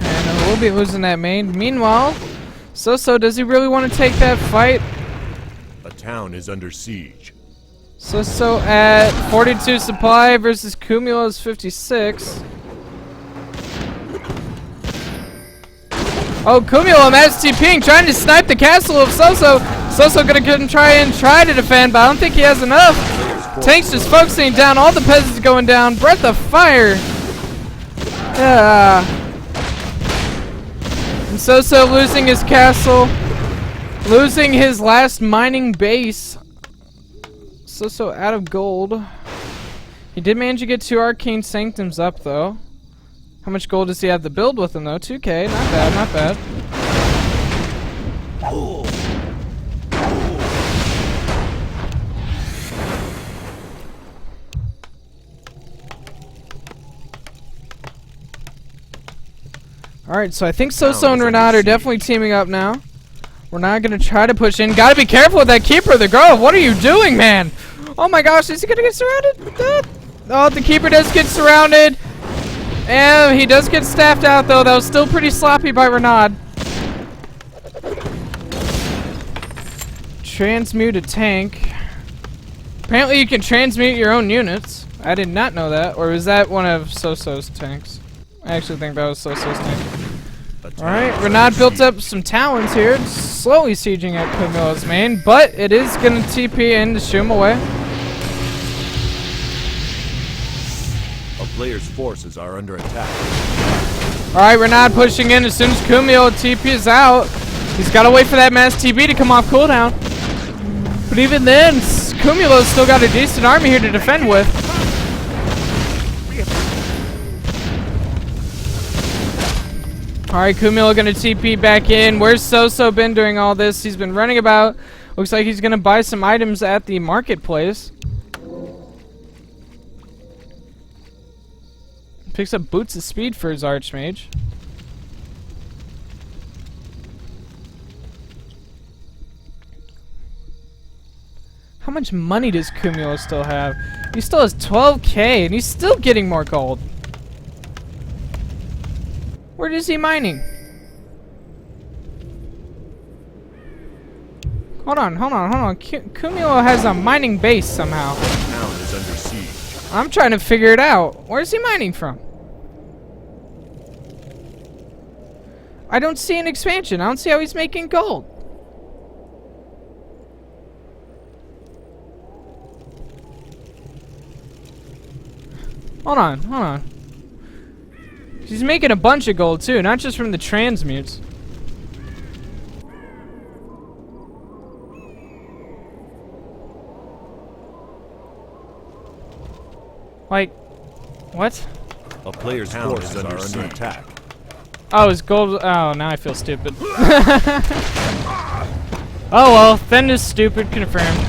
And we'll be losing that main. Meanwhile, So, does he really want to take that fight? A town is under siege. So at 42 supply versus Cumulo's 56. Oh, Cumulo Mass TPing, trying to snipe the castle of Soso. Soso gonna try to defend, but I don't think he has enough. Tank's just focusing down, all the peasants going down. Breath of fire. Yeah. And Soso losing his castle. Losing his last mining base. Soso out of gold. He did manage to get 2 Arcane Sanctums up, though. How much gold does he have to build with him, though? 2k. Not bad, not bad. Alright, so I think Soso and Renat are definitely teaming up now. We're not going to try to push in. Gotta be careful with that Keeper of the Grove. What are you doing, man? Oh my gosh, is he going to get surrounded? Oh, the Keeper does get surrounded. And he does get staffed out, though. That was still pretty sloppy by Renat. Transmute a tank. Apparently you can transmute your own units. I did not know that. Or was that one of Soso's tanks? I actually think that was Soso's tank. Alright, Renat built up some talons here. Slowly sieging at Cumulo's main. But it is going to TP in to shoo him away. A player's forces are under attack. Alright, Renat pushing in as soon as Cumulo TP is out. He's got to wait for that mass TP to come off cooldown. But even then, Cumulo's still got a decent army here to defend with. Alright, Cumulo gonna TP back in. Where's Soso been doing all this? He's been running about. Looks like he's gonna buy some items at the marketplace. Picks up Boots of Speed for his Archmage. How much money does Cumulo still have? He still has 12k and he's still getting more gold. Where is he mining? Hold on. Cumulo has a mining base somehow. The town is under siege. I'm trying to figure it out. Where's he mining from? I don't see an expansion. I don't see how he's making gold. Hold on. He's making a bunch of gold too, not just from the transmutes. Like, what? A player's forces are under attack. Oh, his gold. Oh, now I feel stupid. Oh well, Fen is stupid, confirmed.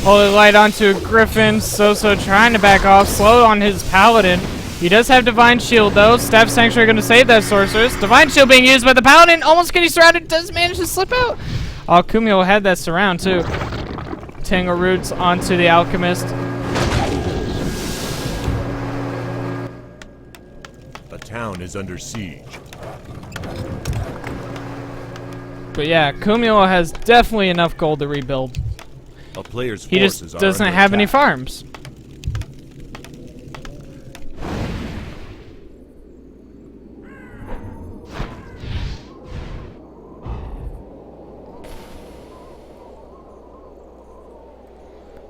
Holy Light onto a Griffin. Soso trying to back off. Slow on his Paladin. He does have Divine Shield though. Staff Sanctuary going to save that Sorceress. Divine Shield being used by the Paladin. Almost getting surrounded. Does manage to slip out. Oh, Cumulo had that surround too. Tangle Roots onto the Alchemist. The town is under siege. But yeah, Cumulo has definitely enough gold to rebuild. A player's He just forces are doesn't under have any attack. farms.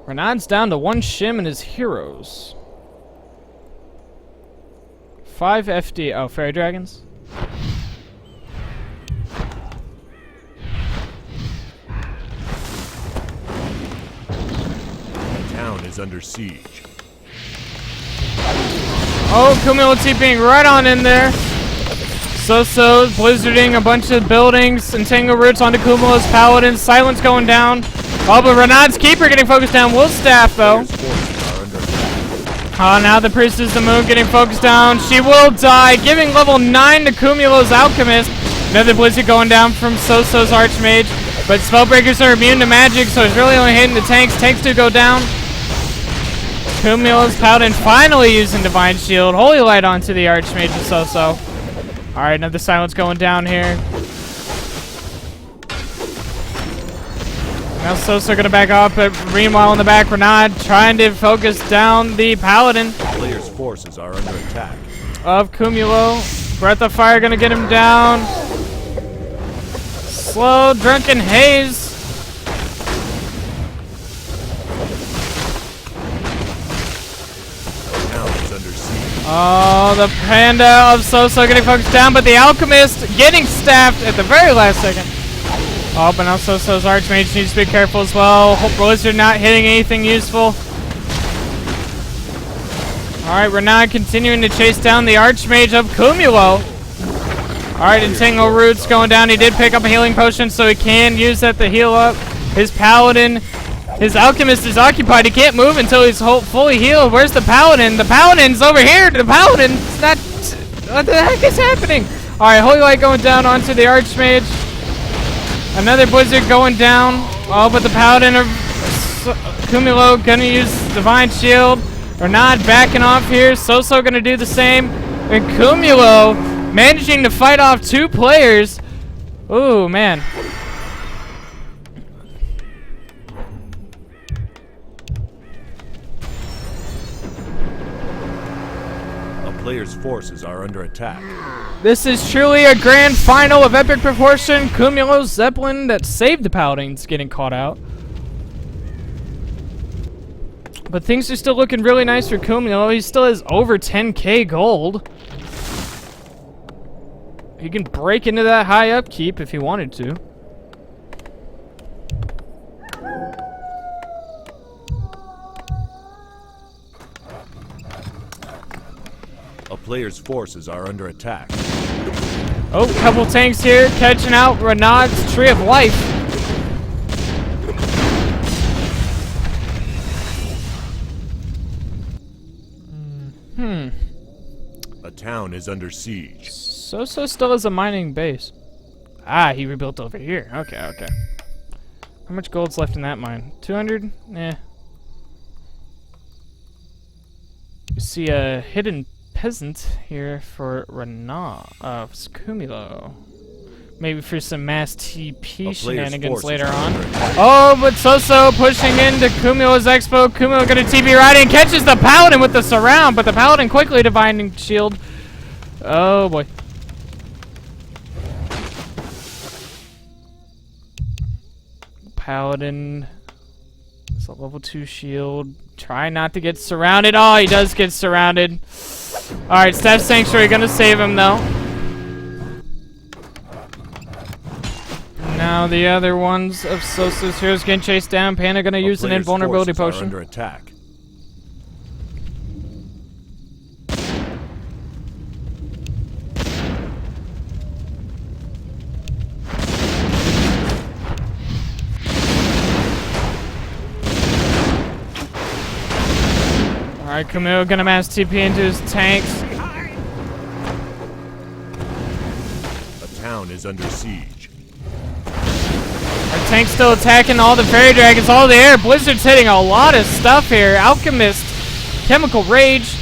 Renat's down to 1 shim and his heroes. 5 FD. Oh, Fairy Dragons? The town is under siege. Oh, Cumulo TPing right on in there. Soso blizzarding a bunch of buildings. Entangle Roots onto Cumulo's Paladin. Silence going down. Oh, but Renat's Keeper getting focused down. Will Staff, though. Oh, now the Priestess of the Moon getting focused down. She will die, giving level 9 to Cumulo's Alchemist. Another Blizzard going down from Soso's Archmage. But Spellbreakers are immune to magic, so it's really only hitting the tanks. Tanks do go down. Cumulo's Paladin finally using Divine Shield. Holy Light onto the Archmage of Soso. Alright, another Silence going down here. Now Soso gonna back up, but meanwhile in the back, Renat trying to focus down the Paladin. player's forces are under attack. Of Cumulo. Breath of Fire gonna get him down. Slow, Drunken Haze. The town is under siege. Oh, the Panda of Soso getting focused down, but the Alchemist getting staffed at the very last second. Oh, but now Soso's Archmage needs to be careful as well. Hope Blizzard not hitting anything useful. Alright, we're now continuing to chase down the Archmage of Cumulo. Alright, Entangle Roots going down. He did pick up a healing potion, so he can use that to heal up. His Paladin, his Alchemist is occupied. He can't move until he's fully healed. Where's the Paladin? The Paladin's over here. The Paladin's not... What the heck is happening? Alright, Holy Light going down onto the Archmage. Another Blizzard going down. Oh, but the Paladin of Cumulo gonna use Divine Shield. We're not backing off here. Soso gonna do the same. And Cumulo managing to fight off 2 players. Ooh, man. A player's forces are under attack. This is truly a grand final of epic proportion. Cumulo's Zeppelin that saved the Paladins getting caught out. But things are still looking really nice for Cumulo. He still has over 10k gold. He can break into that high upkeep if he wanted to. A player's forces are under attack. Oh, couple tanks here catching out Renaud's Tree of Life. A town is under siege. Soso still has a mining base. Ah, he rebuilt over here. Okay, okay. How much gold's left in that mine? 200? Eh. You see a hidden peasant here for Renaud of Cumulo. Maybe for some mass TP shenanigans later on. Oh, but Soso pushing into Cumulo's Expo. Cumulo gonna TP right in, catches the Paladin with the surround, but the Paladin quickly divining shield. Oh boy. Paladin. It's a level 2 shield. Try not to get surrounded. Oh, he does get surrounded. Alright, Staff Sanctuary gonna save him though. Now the other ones of Soso's heroes getting chased down. Panda gonna use an invulnerability potion. Under attack. Alright, Cumulo gonna mass TP into his tanks. A town is under siege. Our tank's still attacking all the fairy dragons, all the air. Blizzard's hitting a lot of stuff here. Alchemist, Chemical Rage.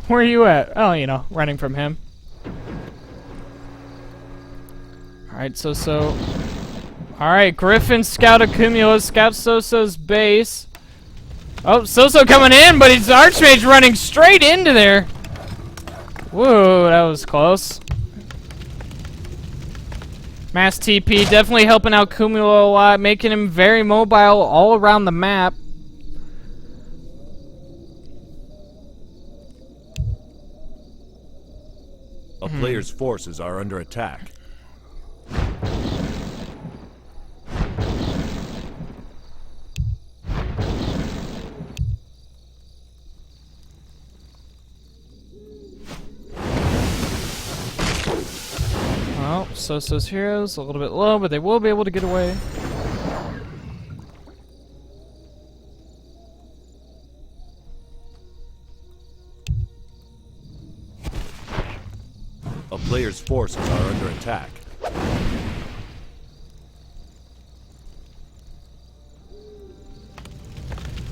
Where are you at? Oh, you know, running from him. Alright, Soso. Alright, Griffin scout of Cumulo scouts Soso's base. Oh, Soso coming in, but his Archmage running straight into there. Whoa, that was close. Mass TP definitely helping out Cumulo a lot, making him very mobile all around the map. A player's forces are under attack. Well, Soso's heroes a little bit low, but they will be able to get away. A player's forces are under attack.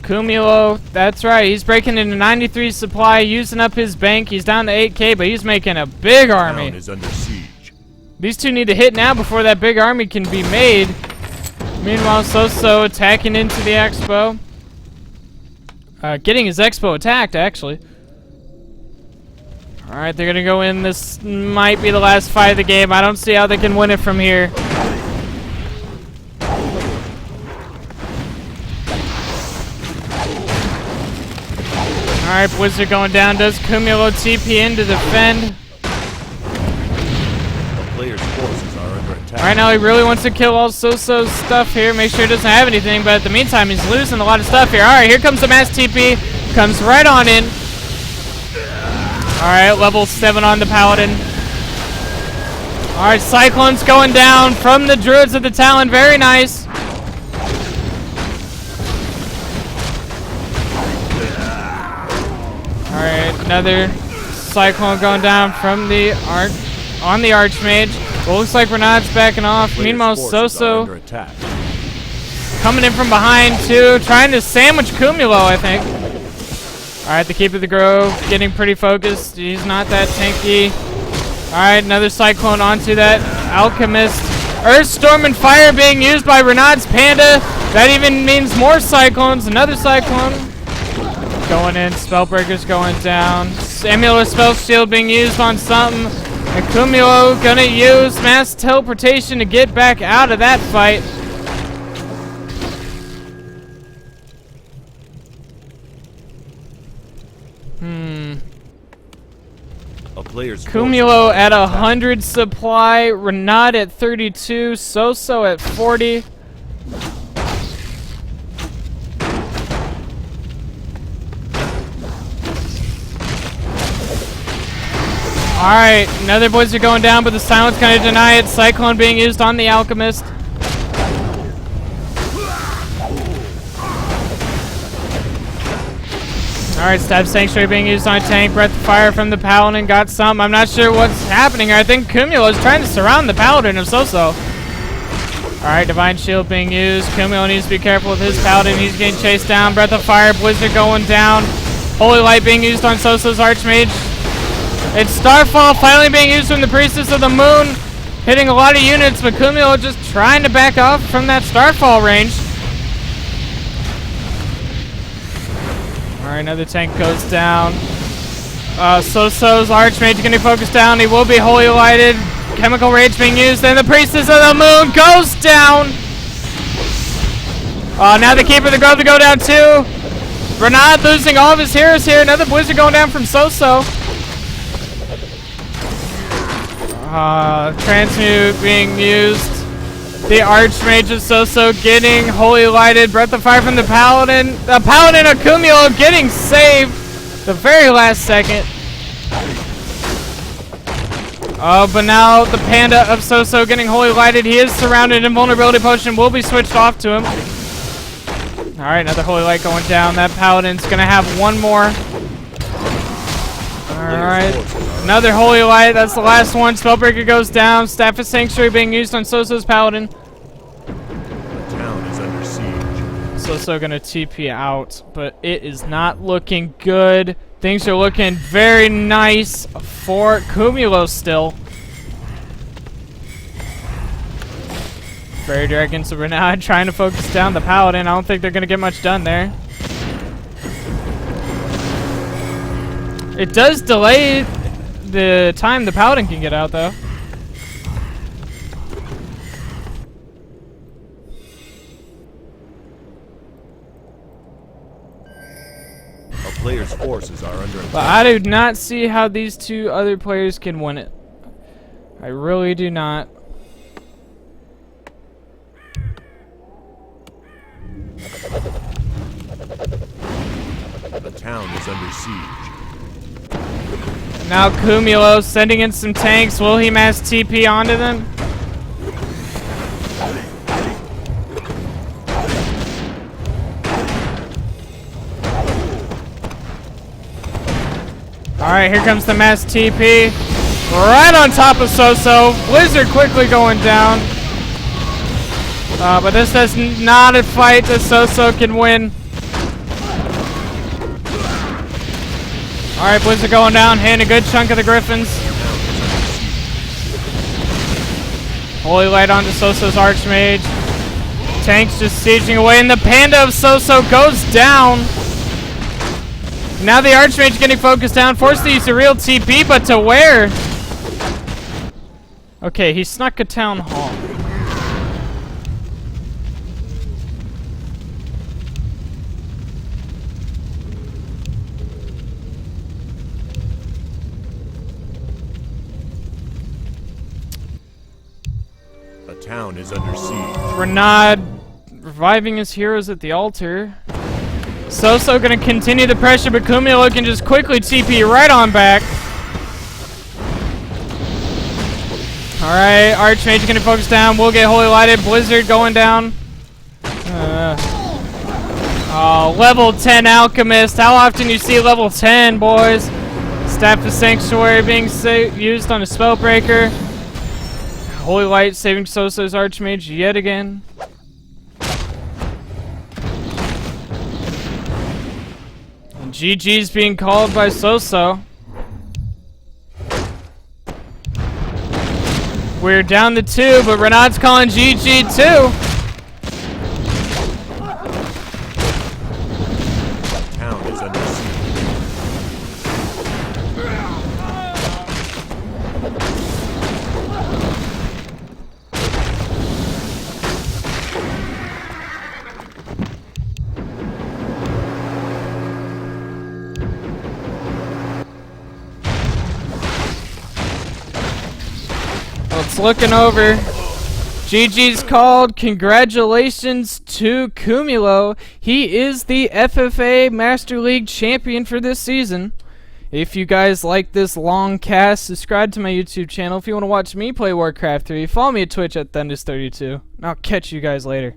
Cumulo, that's right, he's breaking into 93 supply, using up his bank. He's down to 8k, but he's making a big The army. town is under siege. These two need to hit now before that big army can be made. Meanwhile, Soso attacking into the Expo. Getting his Expo attacked, actually. Alright, they're gonna go in. This might be the last fight of the game. I don't see how they can win it from here. Alright, Blizzard going down. Does Cumulo TP in to defend? The player's forces are under attack. Alright, now he really wants to kill all Soso's stuff here. Make sure he doesn't have anything, but at the meantime, he's losing a lot of stuff here. Alright, here comes the mass TP. Comes right on in. Alright, level 7 on the Paladin. Alright, Cyclone's going down from the Druids of the Talon. Very nice. Alright, another Cyclone going down from the Archmage. Well, looks like Renaud's backing off. Meanwhile, Soso coming in from behind too, trying to sandwich Cumulo, I think. Alright, the Keep of the Grove getting pretty focused. He's not that tanky. Alright, another Cyclone onto that Alchemist. Earth, Storm, and Fire being used by Renaud's Panda. That even means more Cyclones. Another Cyclone. Going in, Spellbreaker's going down. Amulet Spell Shield being used on something. And Cumulo gonna use Mass Teleportation to get back out of that fight. A player's Cumulo at 100 supply, Renaud at 32, Soso at 40. Alright, another Blizzard going down, but the Silence gonna deny it. Cyclone being used on the Alchemist. Alright, Stab Sanctuary being used on a tank. Breath of Fire from the Paladin got some. I'm not sure what's happening here. I think Cumulo is trying to surround the Paladin of Soso. Alright, Divine Shield being used. Cumulo needs to be careful with his Paladin. He's getting chased down. Breath of Fire, Blizzard going down. Holy Light being used on Soso's Archmage. It's Starfall finally being used from the Priestess of the Moon. Hitting a lot of units, but Cumulo just trying to back off from that Starfall range. Alright, another tank goes down. Soso's Archmage going to focus down. He will be Holy Lighted. Chemical Rage being used. And the Priestess of the Moon goes down. Now the Keeper of the Grove to go down too. Renaud losing all of his heroes here. Another Blizzard going down from Soso. Transmute being used. The Archmage of Soso getting Holy Lighted. Breath of Fire from the Paladin. The Paladin of Cumulo getting saved the very last second. But now the Panda of Soso getting Holy Lighted. He is surrounded. Invulnerability Potion will be switched off to him. Alright, another Holy Light going down. That Paladin's going to have one more. Alright, another Holy Light. That's the last one. Spellbreaker goes down. Staff of Sanctuary being used on Soso's Paladin. The town is under siege. Soso gonna TP out, but it is not looking good. Things are looking very nice for Cumulo still. Fairy Dragons of Renaud trying to focus down the Paladin. I don't think they're gonna get much done there. It does delay the time the Paladin can get out, though. A player's forces are under attack. But I do not see how these two other players can win it. I really do not. The town is under siege. Now Cumulo sending in some tanks. Will he mass TP onto them? Alright, here comes the mass TP. Right on top of Soso. Blizzard quickly going down. But this is not a fight that Soso can win. Alright, Blizzard going down, hitting a good chunk of the Griffins. Holy Light onto Soso's Archmage. Tank's just sieging away, and the Panda of Soso goes down. Now the Archmage getting focused down, forced to use a real TP, but to where? Okay, he snuck a Town Hall. A town is under siege. Renaud reviving his heroes at the altar. Soso gonna continue the pressure, but Kumilo can just quickly TP right on back. Alright, Archmage gonna focus down. We'll get Holy Lighted. Blizzard going down. Oh, level 10 Alchemist. How often you see level 10, boys? Staff of Sanctuary being used on a Spellbreaker. Holy Light saving Soso's Archmage yet again. And GG's being called by Soso. We're down to 2, but Renaud's calling GG too. Town is under siege. It's looking over. GG's called. Congratulations to Kumilo. He is the FFA Master League champion for this season. If you guys like this long cast, subscribe to my YouTube channel. If you want to watch me play Warcraft 3, follow me at Twitch at Thundus32. And I'll catch you guys later.